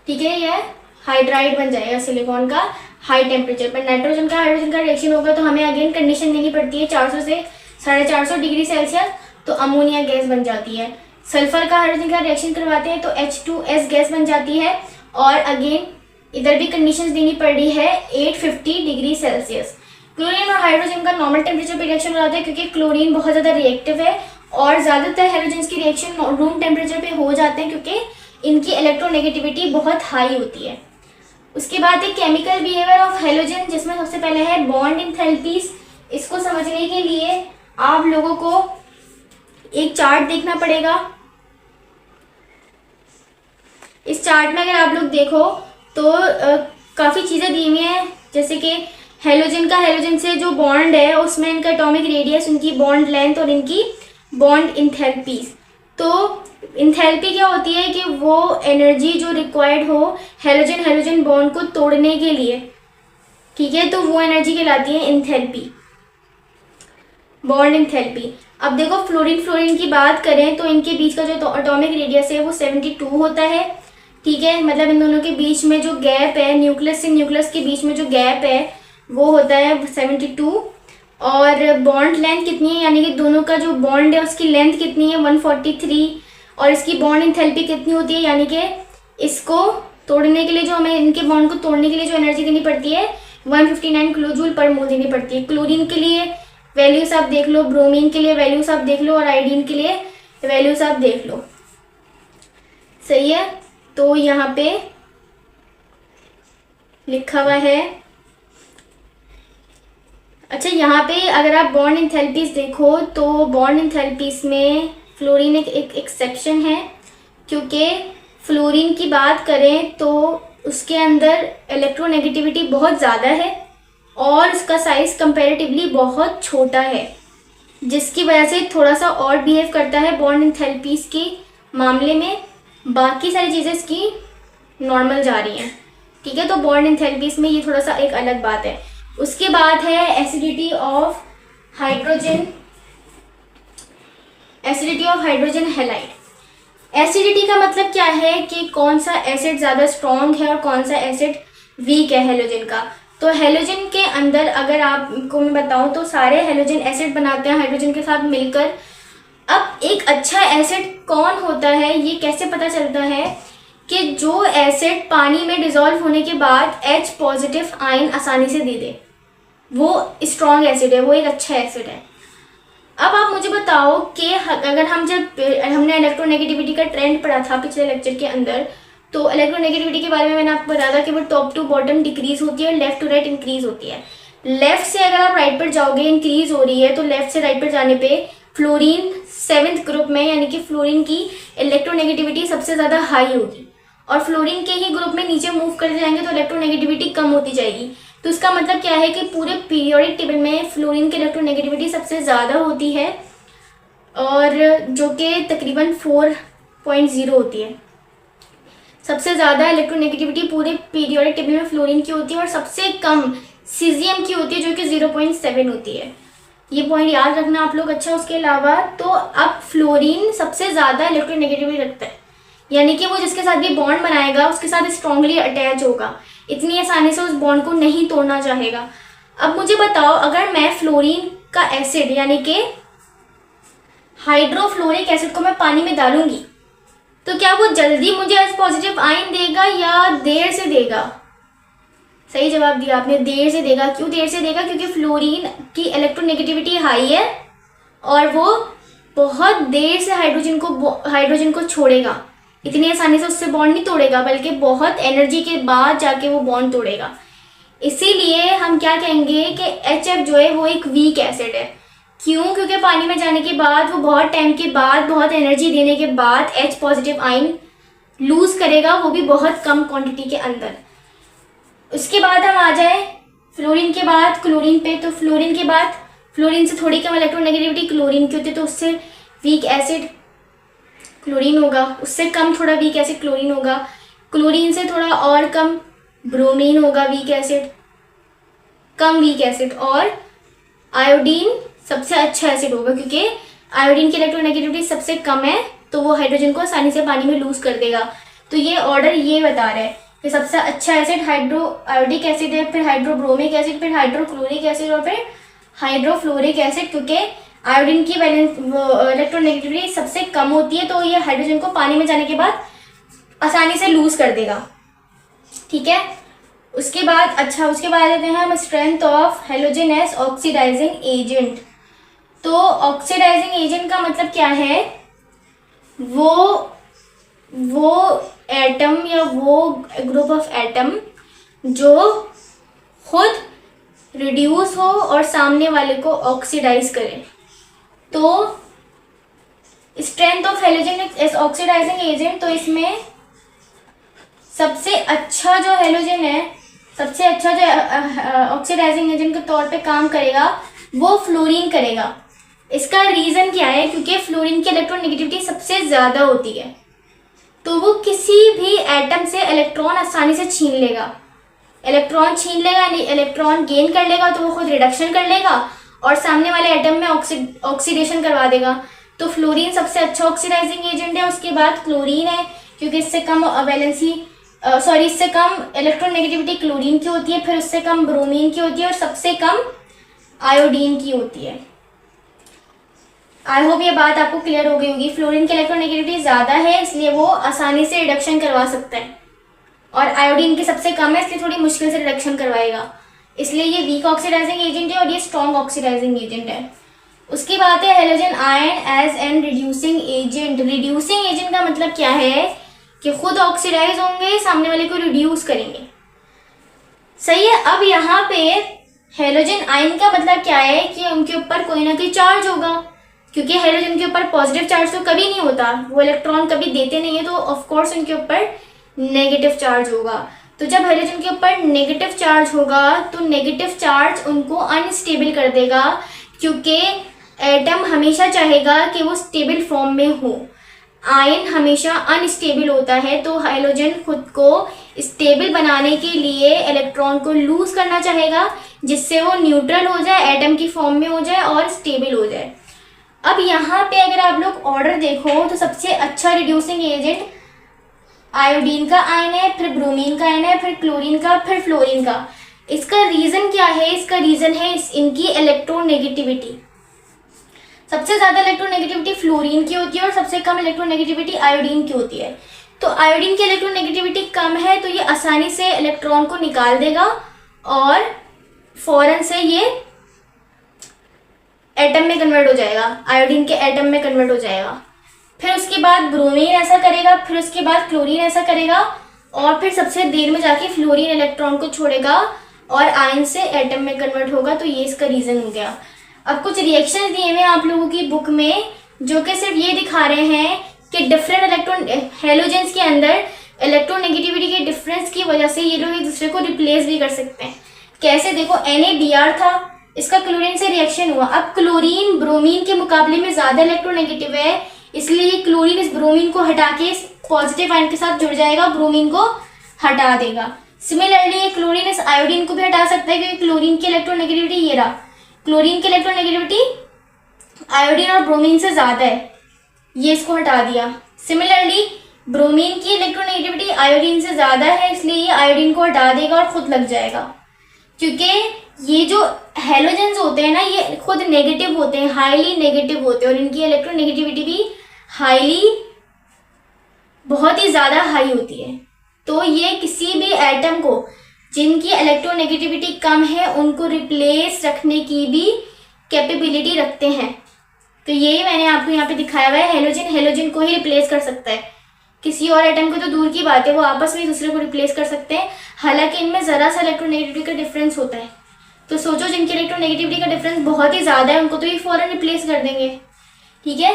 ठीक है। यह हाइड्राइड बन जाएगा सिलिकॉन का हाई टेम्परेचर पर। नाइट्रोजन का हाइड्रोजन का रिएक्शन होगा तो हमें अगेन कंडीशन देनी पड़ती है 400 से 450 डिग्री सेल्सियस, तो अमोनिया गैस बन जाती है। सल्फर का हाइड्रोजन का रिएक्शन करवाते हैं तो H2S गैस बन जाती है, और अगेन इधर भी कंडीशंस देनी पड़ रही है 850 डिग्री सेल्सियस। क्लोरीन और हाइड्रोजन का नॉर्मल टेम्परेचर पे रिएक्शन कराते हैं क्योंकि क्लोरीन बहुत ज़्यादा रिएक्टिव है, और ज़्यादातर हेलोजेंस की रिएक्शन रूम टेम्परेचर पे हो जाते हैं क्योंकि इनकी इलेक्ट्रोनेगेटिविटी बहुत हाई होती है। उसके बाद एक केमिकल बिहेवियर ऑफ हेलोजन, जिसमें सबसे पहले है बॉन्ड एंथैल्पीज। इसको समझने के लिए आप लोगों को एक चार्ट देखना पड़ेगा। इस चार्ट में अगर आप लोग देखो तो काफ़ी चीज़ें दी हुई हैं, जैसे कि हेलोजन से जो बॉन्ड है उसमें इनका एटॉमिक रेडियस, उनकी बॉन्ड लेंथ और इनकी बॉन्ड इंथैल्पीज। तो इंथैल्पी क्या होती है कि वो एनर्जी जो रिक्वायर्ड हो हेलोजन बॉन्ड को तोड़ने के लिए, ठीक है, तो वो एनर्जी कहलाती है इंथैल्पी, बॉन्ड इंथैल्पी। अब देखो फ्लोरीन की बात करें तो इनके बीच का जो एटॉमिक रेडियस है वो 72 होता है, ठीक है। मतलब इन दोनों के बीच में जो गैप है, न्यूक्लियस से न्यूक्लियस के बीच में जो गैप है वो होता है 72। और बॉन्ड लेंथ कितनी है, यानी कि दोनों का जो बॉन्ड है उसकी लेंथ कितनी है 143, और इसकी बॉन्ड इंथैल्पी कितनी होती है, यानी कि इसको तोड़ने के लिए जो हमें इनके बॉन्ड को तोड़ने के लिए जो एनर्जी देनी पड़ती है 159 किलोजूल पर मोल देनी पड़ती है। क्लोरीन के लिए वैल्यूज आप देख लो, ब्रोमीन के लिए वैल्यूज आप देख लो, और आयोडीन के लिए वैल्यूज आप देख लो, सही है। तो यहाँ पे लिखा हुआ है, अच्छा यहाँ पे अगर आप बॉन्ड इंथैल्पीज देखो तो बॉन्ड इंथैल्पीज में फ्लोरीन एक एक्सेप्शन है, क्योंकि फ्लोरीन की बात करें तो उसके अंदर इलेक्ट्रोनेगेटिविटी बहुत ज़्यादा है और इसका साइज़ कंपैरेटिवली बहुत छोटा है, जिसकी वजह से थोड़ा सा और बिहेव करता है बॉन्ड इंथैल्पीज के मामले में। बाकी सारी चीज़ें इसकी नॉर्मल जा रही हैं, ठीक है। तो बॉन्ड इंथैल्पीज में ये थोड़ा सा एक अलग बात है। उसके बाद है acidity of hydrogen halide. Acidity का मतलब क्या है कि कौन सा एसिड ज़्यादा स्ट्रॉन्ग है और कौन सा एसिड वीक है हेलोजन का। तो हेलोजन के अंदर अगर आपको मैं बताऊं तो सारे हेलोजन एसिड बनाते हैं हाइड्रोजन के साथ मिलकर। अब एक अच्छा एसिड कौन होता है ये कैसे पता चलता है कि जो एसिड पानी में डिज़ोल्व होने के बाद H पॉजिटिव आयन आसानी से दे दे, वो स्ट्रॉन्ग एसिड है, वो एक अच्छा एसिड है। अब आप मुझे बताओ कि अगर हमने इलेक्ट्रोनेगेटिविटी का ट्रेंड पढ़ा था पिछले लेक्चर के अंदर, तो इलेक्ट्रोनेगेटिविटी के बारे में मैंने आपको बताया था कि वो टॉप टू बॉटम डिक्रीज होती है और लेफ्ट टू राइट इंक्रीज होती है। लेफ्ट से अगर आप राइट पर जाओगे इंक्रीज हो रही है, तो लेफ्ट से राइट पर जाने पे फ्लोरीन 7th ग्रुप में, यानी कि फ्लोरीन की इलेक्ट्रोनेगेटिविटी सबसे ज़्यादा हाई होगी, और फ्लोरीन के ही ग्रुप में नीचे मूव करते जाएंगे तो इलेक्ट्रोनेगेटिविटी कम होती जाएगी। तो इसका मतलब क्या है कि पूरे पीरियोडिक टेबल में फ्लोरीन की इलेक्ट्रोनेगेटिविटी सबसे ज़्यादा होती है, और जो कि तकरीबन 4.0 होती है। सबसे ज़्यादा इलेक्ट्रोनेगेटिविटी पूरे पीरियोडिक टेबल में फ्लोरीन की होती है और सबसे कम सीजियम की होती है जो कि 0.7 होती है। ये पॉइंट याद रखना आप लोग। अच्छा, उसके अलावा तो अब फ्लोरीन सबसे ज़्यादा इलेक्ट्रोनेगेटिविटी रखता है, यानी कि वो जिसके साथ भी बॉन्ड बनाएगा उसके साथ स्ट्रांगली अटैच होगा, इतनी आसानी से उस बॉन्ड को नहीं तोड़ना चाहेगा। अब मुझे बताओ, अगर मैं फ्लोरीन का एसिड यानी कि हाइड्रोफ्लोरिक एसिड को मैं पानी में डालूंगी तो क्या वो जल्दी मुझे H पॉजिटिव आयन देगा या देर से देगा? सही जवाब दिया आपने, देर से देगा। क्यों देर से देगा? क्योंकि फ्लोरीन की इलेक्ट्रोनेगेटिविटी हाई है और वो बहुत देर से हाइड्रोजन को छोड़ेगा, इतनी आसानी से उससे बॉन्ड नहीं तोड़ेगा, बल्कि बहुत एनर्जी के बाद जाके वो बॉन्ड तोड़ेगा। इसीलिए हम क्या कहेंगे कि HF जो है वो एक वीक एसिड है। क्यों? क्योंकि पानी में जाने के बाद वो बहुत टाइम के बाद, बहुत एनर्जी देने के बाद H पॉजिटिव आयन लूज करेगा, वो भी बहुत कम क्वांटिटी के अंदर। उसके बाद हम आ जाए फ्लोरीन के बाद क्लोरीन पे। तो फ्लोरीन के बाद, फ्लोरीन से थोड़ी कम इलेक्ट्रोनेगेटिविटी क्लोरीन की होती है, तो उससे वीक एसिड क्लोरीन होगा, उससे कम थोड़ा वीक एसिड क्लोरीन होगा, क्लोरीन से थोड़ा और कम ब्रोमीन होगा वीक एसिड, कम वीक एसिड, और आयोडीन सबसे अच्छा एसिड होगा क्योंकि आयोडीन की इलेक्ट्रोनेगेटिविटी सबसे कम है, तो वो हाइड्रोजन को आसानी से पानी में लूज कर देगा। तो ये ऑर्डर ये बता रहा है कि सबसे अच्छा एसिड आयोडिक एसिड है, फिर हाइड्रोब्रोमिक एसिड, फिर हाइड्रोक्लोरिक एसिड और फिर हाइड्रोफ्लोरिक एसिड, क्योंकि आयोडीन की इलेक्ट्रोनेगेटिविटी सबसे कम होती है, तो ये हाइड्रोजन को पानी में जाने के बाद आसानी से लूज कर देगा। ठीक है, उसके बाद उसके बाद लेते हैं हम strength of halogen as oxidizing agent. तो ऑक्सीडाइजिंग एजेंट का मतलब क्या है? वो एटम या वो ग्रुप ऑफ एटम जो खुद रिड्यूस हो और सामने वाले को ऑक्सीडाइज करे। तो strength of halogen as oxidizing agent, तो इसमें सबसे अच्छा जो हेलोजन है, सबसे अच्छा जो ऑक्सीडाइजिंग एजेंट के तौर पे काम करेगा वो फ्लोरीन करेगा। इसका रीज़न क्या है? क्योंकि फ्लोरीन की इलेक्ट्रोनेगेटिविटी सबसे ज़्यादा होती है, तो वो किसी भी एटम से इलेक्ट्रॉन आसानी से छीन लेगा, इलेक्ट्रॉन गेन कर लेगा, तो वो खुद रिडक्शन कर लेगा और सामने वाले एटम में ऑक्सीडेशन करवा देगा। तो फ्लोरीन सबसे अच्छा ऑक्सीडाइजिंग एजेंट है। उसके बाद क्लोरीन है, क्योंकि इससे कम इससे कम इलेक्ट्रोनेगेटिविटी क्लोरीन की होती है, फिर उससे कम ब्रोमीन की होती है और सबसे कम आयोडीन की होती है। आई होप ये बात आपको क्लियर हो गई होगी। फ्लोरीन की इलेक्ट्रोनेगेटिविटी ज़्यादा है, इसलिए वो आसानी से रिडक्शन करवा सकता है, और आयोडीन की सबसे कम है, इसलिए थोड़ी मुश्किल से रिडक्शन करवाएगा। इसलिए ये वीक ऑक्सीडाइजिंग एजेंट है और ये स्ट्रॉन्ग ऑक्सीडाइजिंग एजेंट है। उसकी बात है halogen ion as an reducing agent. Reducing agent का मतलब क्या है कि खुद ऑक्सीडाइज होंगे, सामने वाले को रिड्यूस करेंगे। सही है। अब यहाँ पे हेलोजन आयन का मतलब क्या है कि उनके ऊपर कोई ना कोई चार्ज होगा, क्योंकि हेलोजन के ऊपर पॉजिटिव चार्ज तो कभी नहीं होता, वो इलेक्ट्रॉन कभी देते नहीं है, तो ऑफ कोर्स उनके ऊपर नेगेटिव चार्ज होगा। तो जब हेलोजन के ऊपर नेगेटिव चार्ज होगा तो नेगेटिव चार्ज उनको अनस्टेबल कर देगा, क्योंकि एटम हमेशा चाहेगा कि वो स्टेबल फॉर्म में हो, आयन हमेशा अनस्टेबल होता है। तो हेलोजन खुद को स्टेबल बनाने के लिए इलेक्ट्रॉन को लूज करना चाहेगा, जिससे वो न्यूट्रल हो जाए, एटम की फॉर्म में हो जाए और स्टेबल हो जाए। अब यहाँ पे अगर आप लोग ऑर्डर देखो तो सबसे अच्छा रिड्यूसिंग एजेंट आयोडीन का आयन है, फिर ब्रोमीन का आयन है, फिर क्लोरीन का, फिर फ्लोरीन का। इसका रीज़न क्या है? इसका रीज़न है इनकी इलेक्ट्रोनेगेटिविटी। सबसे ज़्यादा इलेक्ट्रोनेगेटिविटी फ्लोरीन की होती है और सबसे कम इलेक्ट्रोनेगेटिविटी आयोडीन की होती है। तो आयोडीन की इलेक्ट्रोनेगेटिविटी कम है, तो ये आसानी से इलेक्ट्रॉन को निकाल देगा और फौरन से ये एटम में कन्वर्ट हो जाएगा, आयोडीन के एटम में कन्वर्ट हो जाएगा। फिर उसके बाद ब्रोमीन ऐसा करेगा, फिर उसके बाद क्लोरीन ऐसा करेगा, और फिर सबसे देर में जाके फ्लोरीन इलेक्ट्रॉन को छोड़ेगा और आयन से एटम में कन्वर्ट होगा। तो ये इसका रीज़न हो गया। अब कुछ रिएक्शन दिए हुए आप लोगों की बुक में, जो कि सिर्फ ये दिखा रहे हैं कि डिफरेंट इलेक्ट्रॉन हेलोजेंस के अंदर इलेक्ट्रोनेगेटिविटी के डिफरेंस की वजह से ये लोग एक दूसरे को रिप्लेस भी कर सकते हैं। कैसे? देखो, NaBr था, इसका क्लोरीन से रिएक्शन हुआ। अब क्लोरीन ब्रोमीन के मुकाबले में ज़्यादा इलेक्ट्रोनेगेटिव है, इसलिए ये क्लोरीन इस ब्रोमीन को हटा के इस पॉजिटिव आयन के साथ जुड़ जाएगा, ब्रोमीन को हटा देगा। सिमिलरली ये क्लोरीन इस आयोडीन को भी हटा सकता है क्योंकि क्लोरीन की इलेक्ट्रोनेगेटिविटी ये रहा, क्लोरीन की इलेक्ट्रोनेगेटिविटी आयोडीन और ब्रोमीन से ज्यादा है, ये इसको हटा दिया। सिमिलरली ब्रोमीन की इलेक्ट्रोनेगेटिविटी आयोडीन से ज्यादा है, इसलिए ये आयोडीन को हटा देगा और खुद लग जाएगा, क्योंकि ये जो हेलोजेंस होते हैं ना ये खुद नेगेटिव होते हैं, हाईली नेगेटिव होते हैं और इनकी इलेक्ट्रोनेगेटिविटी भी हाईली बहुत ही ज्यादा हाई होती है। तो ये किसी भी एटम को जिनकी इलेक्ट्रोनेगेटिविटी कम है उनको रिप्लेस रखने की भी कैपेबिलिटी रखते हैं। तो यही मैंने आपको यहाँ पे दिखाया हुआ है, हेलोजन हेलोजन को ही रिप्लेस कर सकता है, किसी और एटम को तो दूर की बात है, वो आपस में एक दूसरे को रिप्लेस कर सकते हैं। हालांकि इनमें जरा सा इलेक्ट्रोनेगेटिविटी का डिफरेंस होता है, तो सोचो जिनकी इलेक्ट्रोनेगेटिविटी का डिफरेंस बहुत ही ज्यादा है उनको तो ये फौरन रिप्लेस कर देंगे, ठीक है।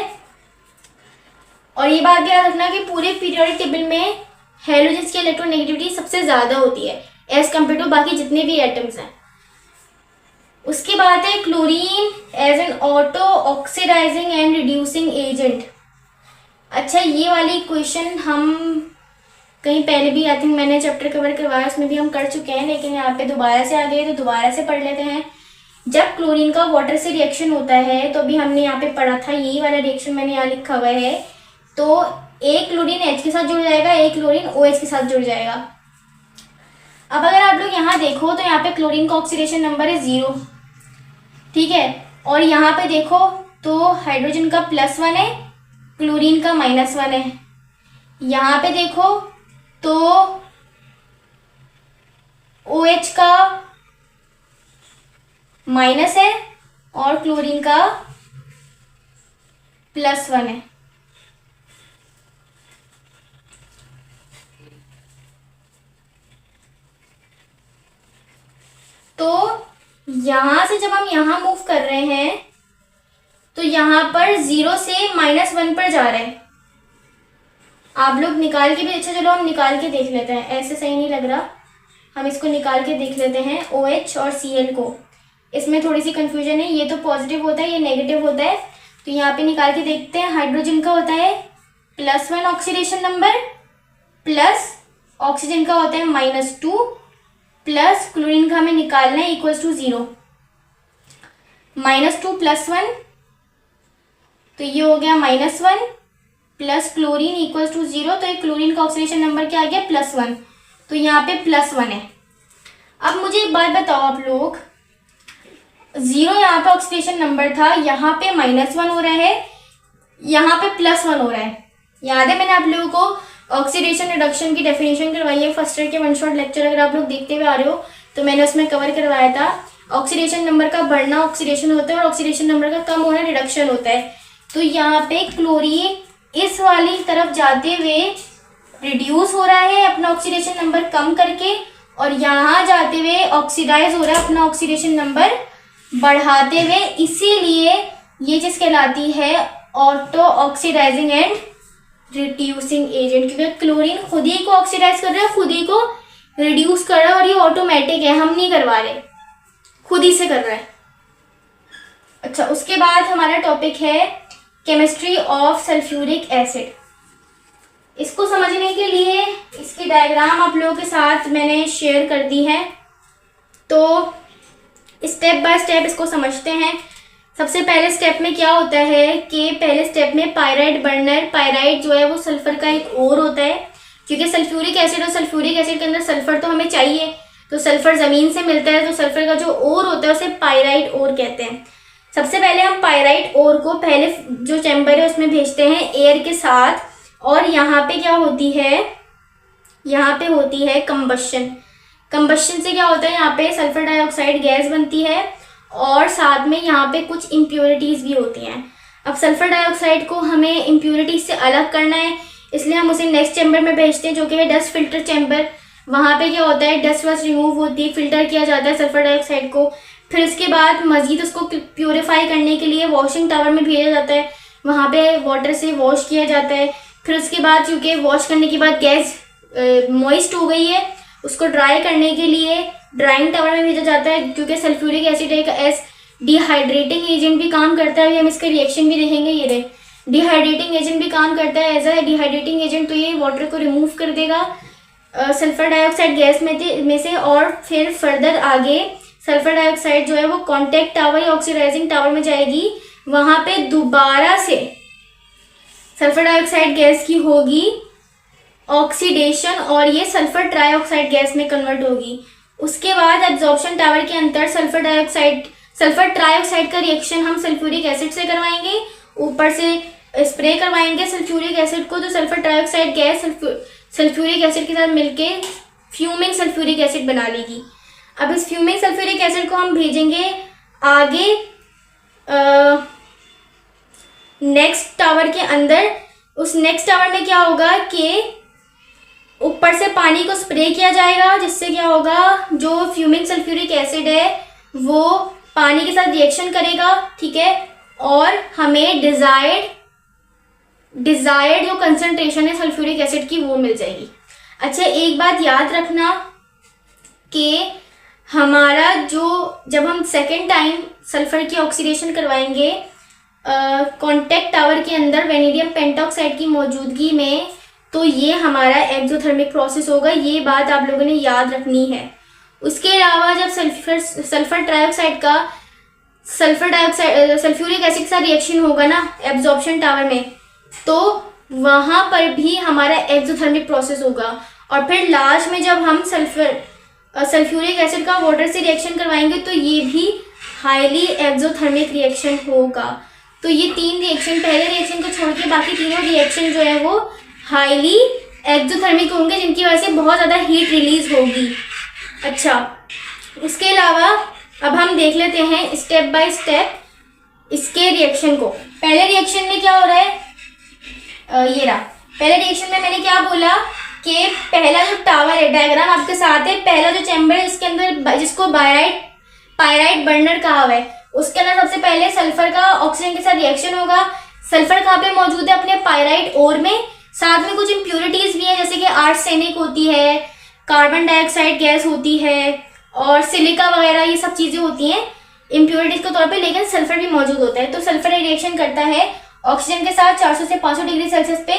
और ये बात भी याद रखना कि पूरे पीरियोडिक टेबल में हेलोजेंस की इलेक्ट्रोनेगेटिविटी सबसे ज्यादा होती है एज कम्पेयर टू बाकी जितने भी एटम्स हैं। उसके बाद है chlorine as an auto oxidizing and reducing agent. अच्छा, ये वाली क्वेश्चन हम कहीं पहले भी आई थिंक मैंने चैप्टर कवर करवाया, उसमें भी हम कर चुके हैं, लेकिन यहाँ पे दोबारा से आ गए तो दोबारा से पढ़ लेते हैं। जब क्लोरीन का वाटर से रिएक्शन होता है तो अभी हमने यहाँ पे पढ़ा था, यही वाला रिएक्शन मैंने यहाँ लिखा हुआ है, तो एक क्लोरीन H के साथ जुड़ जाएगा, एक क्लोरीन OH के साथ जुड़ जाएगा। अब अगर आप लोग यहाँ देखो तो यहाँ पे क्लोरीन का ऑक्सीडेशन नंबर है 0, ठीक है, और यहाँ पे देखो तो हाइड्रोजन का +1 है, क्लोरीन का -1 है। यहाँ पे देखो तो OH का माइनस है और क्लोरीन का +1 है। तो यहां से जब हम यहां मूव कर रहे हैं तो यहां पर 0 से -1 पर जा रहे हैं। आप लोग निकाल के भी, अच्छा चलो हम निकाल के देख लेते हैं, ऐसे सही नहीं लग रहा, हम इसको निकाल के देख लेते हैं OH और Cl को। इसमें थोड़ी सी कंफ्यूजन है, ये तो पॉजिटिव होता है ये नेगेटिव होता है, तो यहाँ पे निकाल के देखते हैं। हाइड्रोजन का होता है +1 ऑक्सीडेशन नंबर, प्लस ऑक्सीजन का होता है -2, प्लस क्लोरीन का हमें निकालना है =0। -2 + 1 तो ये हो गया -1 प्लस क्लोरीन =0, तो एक क्लोरीन का ऑक्सीडेशन नंबर क्या आ गया +1, तो यहाँ पे +1 है। अब मुझे एक बात बताओ आप लोग, 0 यहाँ पे ऑक्सीडेशन नंबर था, यहाँ पे -1 हो रहा है, यहाँ पे +1 हो रहा है। याद है मैंने आप लोगों को ऑक्सीडेशन रिडक्शन की डेफिनेशन करवाई है फर्स्ट ईयर के 1 शॉट लेक्चर, अगर आप लोग देखते हुए आ रहे हो तो मैंने उसमें कवर करवाया था। ऑक्सीडेशन नंबर का बढ़ना ऑक्सीडेशन होता है और ऑक्सीडेशन नंबर का कम होना रिडक्शन होता है। तो यहाँ पे क्लोरीन इस वाली तरफ जाते हुए रिड्यूस हो रहा है अपना ऑक्सीडेशन नंबर कम करके, और यहाँ जाते हुए ऑक्सीडाइज हो रहा है अपना ऑक्सीडेशन नंबर बढ़ाते हुए, इसीलिए ये चीज कहलाती है auto oxidizing and reducing agent, क्योंकि क्लोरीन खुद ही को ऑक्सीडाइज कर रहा है, खुद ही को रिड्यूस कर रहा है, और ये ऑटोमेटिक है, हम नहीं करवा रहे, खुद ही से कर रहा है। अच्छा, उसके बाद हमारा टॉपिक है केमिस्ट्री ऑफ सल्फ्यूरिक एसिड। इसको समझने के लिए इसकी डायग्राम आप लोगों के साथ मैंने शेयर कर दी है, तो स्टेप बाय स्टेप इसको समझते हैं। सबसे पहले स्टेप में क्या होता है कि पहले स्टेप में पायराइड बर्नर, पायराइड जो है वो सल्फर का एक ओर होता है, क्योंकि सल्फ्यूरिक एसिड और सल्फ्यूरिक एसिड के अंदर सल्फर तो हमें चाहिए, तो सल्फर जमीन से मिलता है, तो सल्फर का जो ओर होता है उसे पायराइड ओर कहते हैं। सबसे पहले हम पायराइड ओर को पहले जो चैम्बर है उसमें भेजते हैं एयर के साथ, और यहाँ पे क्या होती है, यहाँ पे होती है कंबशन। कंबशन से क्या होता है, यहाँ पे सल्फर डाइऑक्साइड गैस बनती है और साथ में यहाँ पे कुछ इम्प्योरिटीज भी होती हैं। अब सल्फर डाइऑक्साइड को हमें इम्प्योरिटीज से अलग करना है, इसलिए हम उसे नेक्स्ट चैम्बर में भेजते हैं जो कि है डस्ट फिल्टर चैम्बर। वहाँ पे क्या होता है, डस्ट वस्ट रिमूव होती है, फिल्टर किया जाता है सल्फर डाइऑक्साइड को, फिर उसके बाद मजीद उसको प्योरीफाई करने के लिए वॉशिंग टावर में भेजा जाता है, वहाँ पे वाटर से वॉश किया जाता है। फिर उसके बाद चूँकि वॉश करने के बाद गैस मॉइस्ट हो गई है, उसको ड्राई करने के लिए ड्राइंग टावर में भेजा जाता है, क्योंकि सल्फ्यूरिक एसिड एक एस डिहाइड्रेटिंग एजेंट भी काम करता है। हम इसका रिएक्शन भी देखेंगे, ये रहे डिहाइड्रेटिंग एजेंट भी काम करता है एज अ डिहाइड्रेटिंग एजेंट, तो ये वाटर को रिमूव कर देगा सल्फर डाइऑक्साइड गैस में से और फिर फर्दर आगे सल्फर डाइऑक्साइड जो है वो कॉन्टैक्ट टावर या ऑक्सीडाइजिंग टावर में जाएगी। वहाँ पे दोबारा से सल्फर डाइऑक्साइड गैस की होगी ऑक्सीडेशन और ये सल्फर ट्राइऑक्साइड गैस में कन्वर्ट होगी। उसके बाद एब्जॉर्प्शन टावर के अंदर सल्फर ट्राइऑक्साइड का रिएक्शन हम सल्फ्यूरिक एसिड से करवाएंगे, ऊपर से स्प्रे करवाएंगे सल्फ्यूरिक एसिड को, तो sulphur trioxide gas sulphuric acid के साथ मिलके फ्यूमिंग सल्फ्यूरिक एसिड बना लेगी। अब इस फ्यूमिंग सल्फ्यूरिक एसिड को हम भेजेंगे आगे नेक्स्ट टावर के अंदर। उस नेक्स्ट टावर में क्या होगा कि ऊपर से पानी को स्प्रे किया जाएगा, जिससे क्या होगा जो फ्यूमिंग सल्फ्यूरिक एसिड है वो पानी के साथ रिएक्शन करेगा, ठीक है, और हमें डिजायर्ड जो कंसंट्रेशन है सल्फ्यूरिक एसिड की वो मिल जाएगी। अच्छा, एक बात याद रखना कि हमारा जब हम सेकेंड टाइम सल्फर की ऑक्सीडेशन करवाएंगे कॉन्टैक्ट टावर के अंदर वैनेडियम पेंटॉक्साइड की मौजूदगी में, तो ये हमारा एक्सोथर्मिक प्रोसेस होगा। ये बात आप लोगों ने याद रखनी है। उसके अलावा जब सल्फर ट्राइऑक्साइड का सल्फ्यूरिक एसिड के साथ रिएक्शन होगा ना एब्जॉर्प्शन टावर में, तो वहाँ पर भी हमारा एक्सोथर्मिक प्रोसेस होगा। और फिर लास्ट में जब हम सल्फ्यूरिक एसिड का वाटर से रिएक्शन करवाएंगे तो ये भी हाईली एक्सोथर्मिक रिएक्शन होगा। तो ये तीन रिएक्शन, पहले रिएक्शन को छोड़ के बाकी तीनों रिएक्शन जो है वो हाईली एक्सोथर्मिक होंगे, जिनकी वजह से बहुत ज़्यादा हीट रिलीज होगी। अच्छा, इसके अलावा अब हम देख लेते हैं स्टेप बाय स्टेप इसके रिएक्शन को। पहले रिएक्शन में क्या हो रहा है, ये रहा। पहले रिएक्शन में मैंने क्या बोला कि पहला जो टावर है, डायग्राम आपके साथ है, पहला जो चैम्बर है इसके अंदर जिसको पायराइट बर्नर कहा हुआ है, उसके अंदर सबसे पहले सल्फर का ऑक्सीजन के साथ रिएक्शन होगा। सल्फर कहाँ पे मौजूद है, अपने पायराइट ओर में। साथ में कुछ इम्प्योरिटीज भी है, जैसे कि आर्सेनिक होती है, कार्बन डाइऑक्साइड गैस होती है और सिलिका वगैरह, ये सब चीजें होती हैं इम्प्योरिटीज के तौर पे, लेकिन सल्फर भी मौजूद होता है। तो सल्फर रिएक्शन करता है ऑक्सीजन के साथ 400 से 500 डिग्री सेल्सियस पे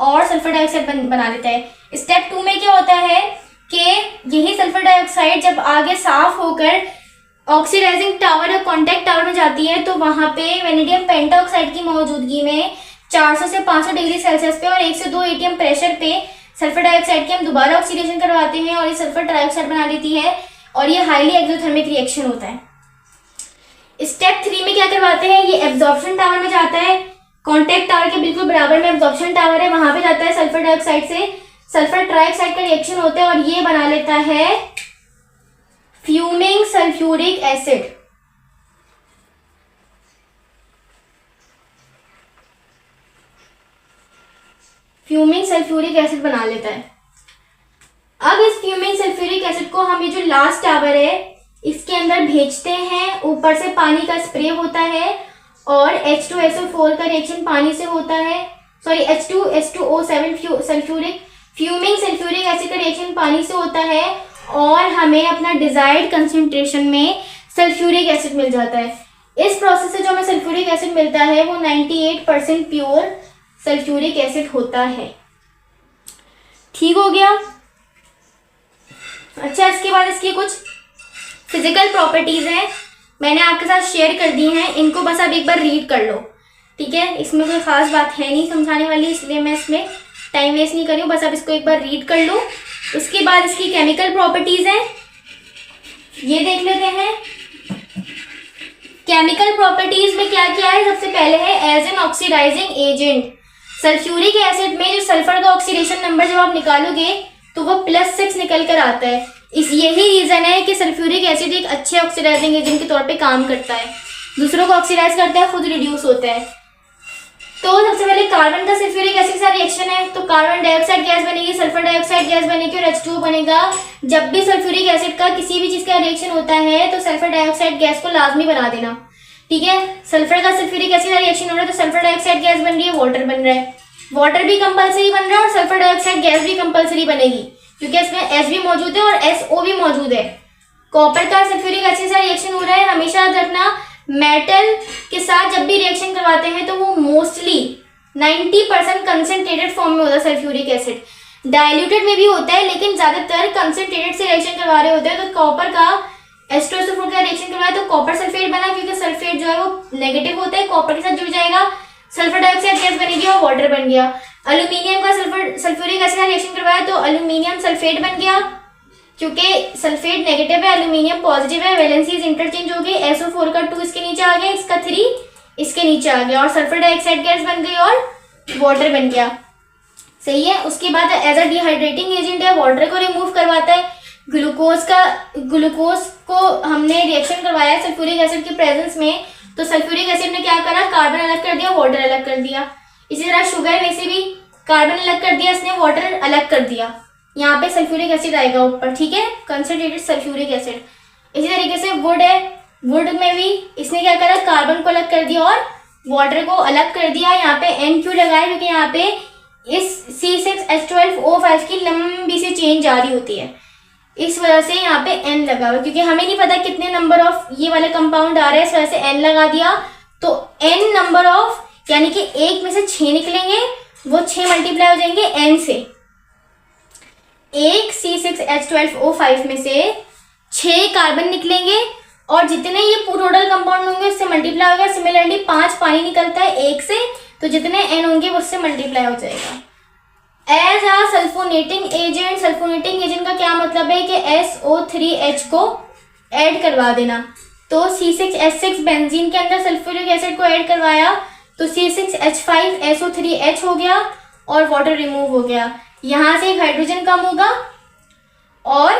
और सल्फर डाइऑक्साइड बना देता है। स्टेप 2 में क्या होता है कि यही सल्फर डाइऑक्साइड जब आगे साफ होकर ऑक्सीडाइजिंग टावर या कॉन्टैक्ट टावर में जाती है, तो वहां पे वैनेडियम पेंटॉक्साइड की मौजूदगी में 400 से 500 डिग्री सेल्सियस पे और 1 से 2 एटीएम प्रेशर पे सल्फर डाइऑक्साइड की हम दोबारा ऑक्सीडेशन करवाते हैं और ये सल्फर ट्राइऑक्साइड बना देती है और ये हाईली एक्सोथर्मिक रिएक्शन होता है। स्टेप 3 में क्या करवाते हैं, ये एब्जॉर्प्शन टावर में जाता है, कॉन्टैक्ट टावर के बिल्कुल बराबर में एब्जॉर्प्शन टावर है, वहां पे जाता है सल्फर डाइऑक्साइड से सल्फर ट्राइऑक्साइड का रिएक्शन होता है और ये बना लेता है fuming sulphuric acid. Fuming sulphuric acid बना लेता है। अब इस फ्यूमिंग सल्फ्यूरिक एसिड को हम ये जो लास्ट टावर है इसके अंदर भेजते हैं, ऊपर से पानी का स्प्रे होता है और H2SO4 का रिएक्शन पानी से होता है, sorry H2H2O7 fuming sulphuric acid का रिएक्शन पानी से होता है और हमें अपना डिजायर्ड कंसेंट्रेशन में सल्फ्यूरिक एसिड मिल जाता है। इस प्रोसेस से जो हमें सल्फ्यूरिक एसिड मिलता है वो 98% प्योर सल्फ्यूरिक एसिड होता है। ठीक हो गया। अच्छा, इसके बाद इसकी कुछ फिजिकल प्रॉपर्टीज हैं, मैंने आपके साथ शेयर कर दी हैं, इनको बस आप एक बार रीड कर लो, ठीक है। इसमें कोई खास बात है नहीं समझाने वाली, इसलिए मैं इसमें टाइम वेस्ट नहीं कर रही हूँ, बस आप इसको एक बार रीड कर लो। उसके बाद इसकी केमिकल प्रॉपर्टीज हैं, ये देख लेते हैं। केमिकल प्रॉपर्टीज में क्या क्या है, सबसे पहले है as an oxidizing agent. Sulphuric acid में जो सल्फर का ऑक्सीडेशन नंबर जब आप निकालोगे तो वो +6 निकल कर आता है। यही रीजन है कि सल्फ्यूरिक एसिड एक अच्छे ऑक्सीडाइजिंग एजेंट के तौर पे काम करता है, दूसरों को ऑक्सीडाइज करता है, खुद रिड्यूस होता है। तो सबसे पहले कार्बन का सल्फ्यूरिक एसिड के साथ रिएक्शन है तो कार्बन डाइऑक्साइड गैस बनेगी, सल्फर डाइऑक्साइड गैस बनेगी और H2O बनेगा। जब भी सल्फ्यूरिक एसिड का किसी भी चीज का रिएक्शन होता है तो सल्फर डाइऑक्साइड गैस को लाजमी बना देना, ठीक है। सल्फर का सल्फ्यूरिक एसिड का रिएक्शन हो रहा है तो सल्फर डाइऑक्साइड गैस बन रही है, वाटर बन रहा है, वाटर भी कंपलसरी बन रहा है और सल्फर डाइऑक्साइड गैस भी कंपलसरी बनेगी क्योंकि इसमें H भी मौजूद है और SO भी मौजूद है। कॉपर का सल्फ्यूरिक एसिड से रिएक्शन हो रहा है, हमेशा याद रखना मेटल के साथ जब भी रिएक्शन करवाते हैं तो वो मोस्टली 90% कंसंट्रेटेड फॉर्म में होता है सल्फ्यूरिक एसिड। डाइल्यूटेड में भी होता है, लेकिन ज्यादातर कंसंट्रेटेड से रिएक्शन करवा रहे होते हैं। तो कॉपर का H2SO4 का रिएक्शन करवाया तो कॉपर सल्फेट बना, क्योंकि सल्फेट जो है वो नेगेटिव होता है, कॉपर के साथ जुड़ जाएगा, सल्फर डाइऑक्साइड गैस बनेगी और वाटर बन गया। अल्यूमिनियम का सल्फ्यूरिक एसिड का रिएक्शन करवाया तो अल्यूमिनियम सल्फेट बन गया, क्योंकि सल्फेट नेगेटिव है, अल्यूमिनियम पॉजिटिव है, वैलेंसीज इंटरचेंज हो गई, SO4 का 2 इसके नीचे आ गया, इसका 3 इसके नीचे आ गया और सल्फर डाइऑक्साइड गैस बन गई और वाटर बन गया। सही है। उसके बाद एज अ डिहाइड्रेटिंग एजेंट है, वाटर को रिमूव करवाता है। ग्लूकोज को हमने रिएक्शन करवाया सल्फ्यूरिक एसिड के प्रेजेंस में, तो सल्फ्यूरिक एसिड ने क्या करा, कार्बन अलग कर दिया, वाटर अलग कर दिया। इसी तरह शुगर में से भी कार्बन अलग कर दिया इसने, वाटर अलग कर दिया। यहाँ पे सल्फ्यूरिक एसिड आएगा ऊपर, ठीक है, कंसंट्रेटेड सल्फ्यूरिक एसिड। इसी तरीके से वुड है, वुड में भी इसने क्या करा, कार्बन को अलग कर दिया और वाटर को अलग कर दिया। यहाँ पे N क्यों लगाया, क्योंकि यहाँ पे इस C6H12O5 की लंबी सी चेन जारी होती है, इस वजह से यहाँ पे N लगा हुआ, क्योंकि हमें नहीं पता कितने नंबर ऑफ ये वाले कंपाउंड आ रहे हैं, इस वजह से N लगा दिया। तो N नंबर ऑफ, यानी कि 1 में से 6 निकलेंगे, वो 6 मल्टीप्लाई हो जाएंगे N से। एक C6H12O5 में से 6 कार्बन निकलेंगे और जितने ये टोटल कंपाउंड होंगे उससे मल्टीप्लाई होगा। सिमिलरली 5 पानी निकलता है 1 से, तो जितने N होंगे उससे मल्टीप्लाई हो जाएगा। एज अ सल्फोनेटिंग एजेंट, सल्फोनेटिंग एजेंट का क्या मतलब है कि SO3H को ऐड करवा देना। तो C6H6 बेंजीन के अंदर सल्फ्यूरिक एसिड को ऐड करवाया तो C6H5SO3H हो गया और वाटर रिमूव हो गया। यहाँ से एक हाइड्रोजन कम होगा और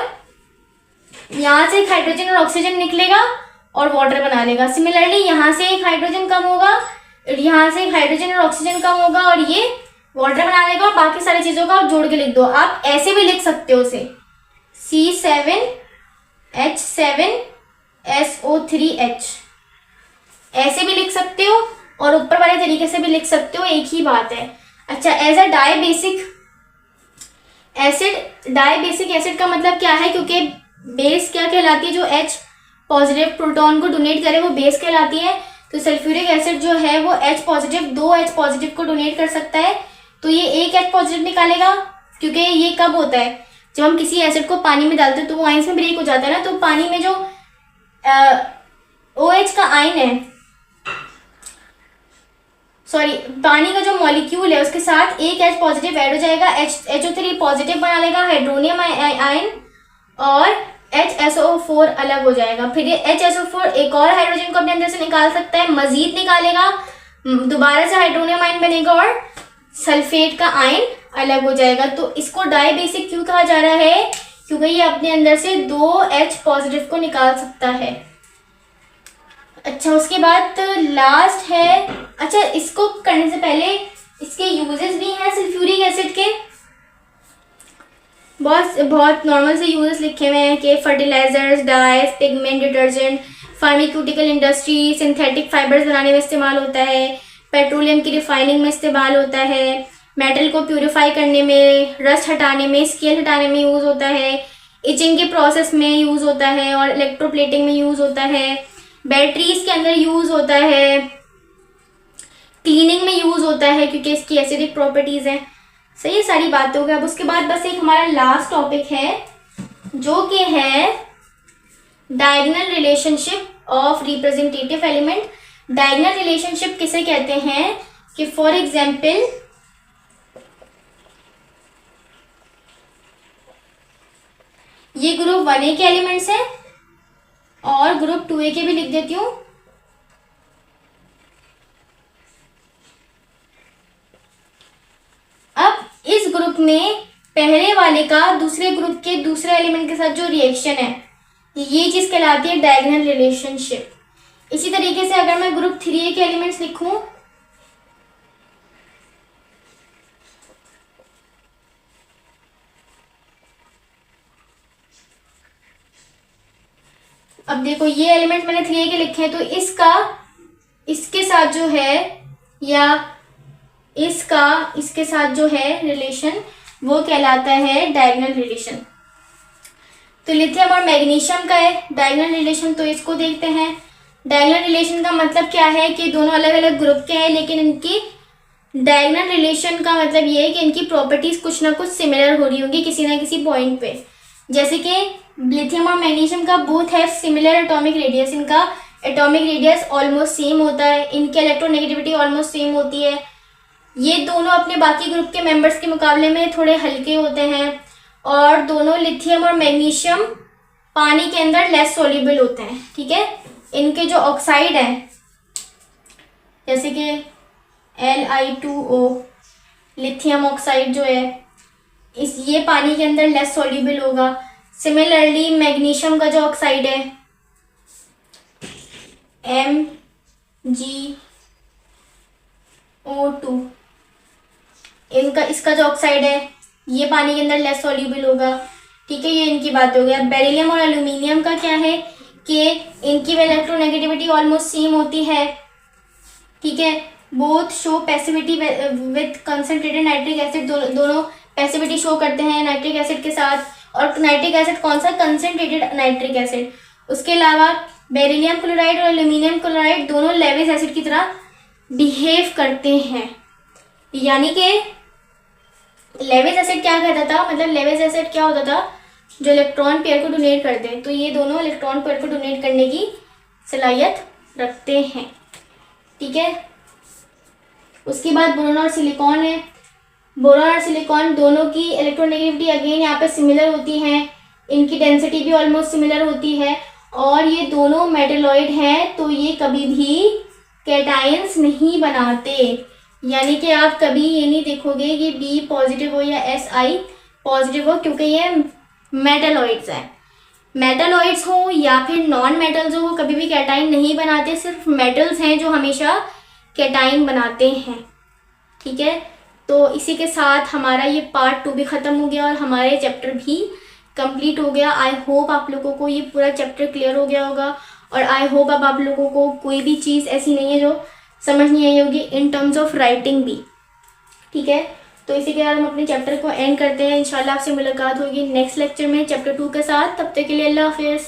यहाँ से एक हाइड्रोजन और ऑक्सीजन निकलेगा और वाटर बना लेगा। सिमिलरली यहाँ से एक हाइड्रोजन कम होगा, यहाँ से एक हाइड्रोजन और ऑक्सीजन कम होगा और ये वाटर बना लेगा और बाकी सारी चीजों का आप जोड़ के लिख दो। आप ऐसे भी लिख सकते हो उसे C7H7SO3H, ऐसे भी लिख सकते हो और ऊपर वाले तरीके से भी लिख सकते हो, एक ही बात है। अच्छा, एज अ डाईबेसिक एसिड का मतलब क्या है, क्योंकि बेस क्या कहलाती है, जो H पॉजिटिव प्रोटॉन को डोनेट करे वो बेस कहलाती है। तो सल्फ्यूरिक एसिड जो है वो H पॉजिटिव 2 H पॉजिटिव को डोनेट कर सकता है, तो ये एक H पॉजिटिव निकालेगा। क्योंकि ये कब होता है, जब हम किसी एसिड को पानी में डालते हैं तो वो आयंस में ब्रेक हो जाता है ना, तो पानी में जो OH का आयन है, पानी का जो मॉलिक्यूल है उसके साथ एक H पॉजिटिव ऐड हो जाएगा, HO3 पॉजिटिव बना लेगा हाइड्रोनियम आयन और HSO4 अलग हो जाएगा। फिर ये HSO4 एक और हाइड्रोजन को अपने अंदर से निकाल सकता है, मजीद निकालेगा, दोबारा से हाइड्रोनियम आयन बनेगा और सल्फेट का आयन अलग हो जाएगा। तो इसको डाईबेसिक क्यों कहा जा रहा है, क्योंकि ये अपने अंदर से 2 H पॉजिटिव को निकाल सकता है। अच्छा, उसके बाद लास्ट है, अच्छा इसको करने से पहले इसके यूजेस भी हैं सल्फ्यूरिक एसिड के, बहुत नॉर्मल से यूजेस लिखे हुए हैं कि fertilisers, dyes, pigment, detergent, pharmaceutical industry, synthetic fibres बनाने में इस्तेमाल होता है, पेट्रोलियम की रिफाइनिंग में इस्तेमाल होता है, मेटल को प्यूरिफाई करने में, रस्ट हटाने में, स्केल हटाने में यूज़ होता है, इचिंग के प्रोसेस में यूज़ होता है और इलेक्ट्रोप्लेटिंग में यूज़ होता है, बैटरीज के अंदर यूज़ होता है, क्लीनिंग में यूज़ होता है क्योंकि इसकी एसिडिक प्रॉपर्टीज़ हैं। सही, ये सारी बातें हो गई। अब उसके बाद बस एक हमारा लास्ट टॉपिक है जो कि है diagonal relationship of representative element. Diagonal relationship किसे कहते हैं कि फॉर एग्जाम्पल ये ग्रुप 1A के एलिमेंट्स हैं और ग्रुप 2A के भी लिख देती हूँ। अब इस ग्रुप में पहले वाले का दूसरे ग्रुप के दूसरे एलिमेंट के साथ जो रिएक्शन है ये चीज कहलाती है डायगोनल रिलेशनशिप। इसी तरीके से अगर मैं ग्रुप 3A के एलिमेंट्स लिखूं, अब देखो ये एलिमेंट मैंने 3A के लिखे हैं, तो इसका इसके साथ जो है या इसका इसके साथ जो है रिलेशन वो कहलाता है डायगोनल रिलेशन। तो लिथियम और मैग्नीशियम का है डायगोनल रिलेशन, तो इसको देखते हैं। डायगोनल रिलेशन का मतलब क्या है कि दोनों अलग अलग ग्रुप के हैं लेकिन इनकी डायगोनल रिलेशन का मतलब ये है कि इनकी प्रॉपर्टीज कुछ ना कुछ सिमिलर हो रही होंगी किसी ना किसी पॉइंट पे। जैसे कि लिथियम और मैग्नीशियम का both have similar atomic radius, इनका एटॉमिक रेडियस ऑलमोस्ट सेम होता है, इनकी इलेक्ट्रोनेगेटिविटी ऑलमोस्ट सेम होती है। ये दोनों अपने बाकी ग्रुप के मेंबर्स के मुकाबले में थोड़े हल्के होते हैं, और दोनों लिथियम और मैग्नीशियम पानी के अंदर लेस सोल्यूबल होते हैं। ठीक है, इनके जो ऑक्साइड है जैसे कि Li2O लिथियम ऑक्साइड जो है ये पानी के अंदर लेस सोल्यूबल होगा। सिमिलरली मैग्नीशियम का जो ऑक्साइड है MgO2 इसका जो ऑक्साइड है ये पानी के अंदर लेस सोल्यूबल होगा। ठीक है, ये इनकी बात हो गई। अब बेरिलियम और एल्यूमिनियम का क्या है कि इनकी इलेक्ट्रोनेगेटिविटी ऑलमोस्ट सेम होती है। ठीक है, both show passivity with concentrated nitric acid, दोनों पैसिविटी शो करते हैं नाइट्रिक एसिड के साथ। और नाइट्रिक एसिड कौन सा? Concentrated nitric acid. उसके अलावा बेरिलियम क्लोराइड और एल्यूमिनियम क्लोराइड दोनों लेविस एसिड की तरह बिहेव करते हैं। यानी कि लेविस एसिड क्या कहता था, मतलब लेविस एसिड क्या होता था? जो इलेक्ट्रॉन पेयर को डोनेट करते हैं। तो ये दोनों इलेक्ट्रॉन पेयर को डोनेट करने की सलाहियत रखते हैं। ठीक है, उसके बाद बोरॉन और सिलिकॉन है। बोरॉन और सिलिकॉन दोनों की इलेक्ट्रोनेगेटिविटी अगेन यहाँ पे सिमिलर होती हैं, इनकी डेंसिटी भी ऑलमोस्ट सिमिलर होती है, और ये दोनों मेटलॉइड हैं तो ये कभी भी कैटायंस नहीं बनाते। यानी कि आप कभी ये नहीं देखोगे कि बी पॉजिटिव हो या Si पॉजिटिव हो, क्योंकि ये मेटलॉइड्स हैं। मेटलॉइड्स हो या फिर नॉन मेटल्स हो वो कभी भी कैटाइन नहीं बनाते, सिर्फ मेटल्स हैं जो हमेशा कैटाइन बनाते हैं। ठीक है, तो इसी के साथ हमारा ये पार्ट 2 भी ख़त्म हो गया और हमारे चैप्टर भी कंप्लीट हो गया। आई होप आप लोगों को ये पूरा चैप्टर क्लियर हो गया होगा, और आई होप अब आप लोगों को कोई भी चीज़ ऐसी नहीं है जो समझ नहीं आई होगी इन टर्म्स ऑफ राइटिंग भी। ठीक है, तो इसी के साथ हम अपने चैप्टर को एंड करते हैं। इंशाल्लाह आपसे मुलाकात होगी नेक्स्ट लेक्चर में चैप्टर 2 के साथ। तब तक के लिए अल्लाह हाफिज़।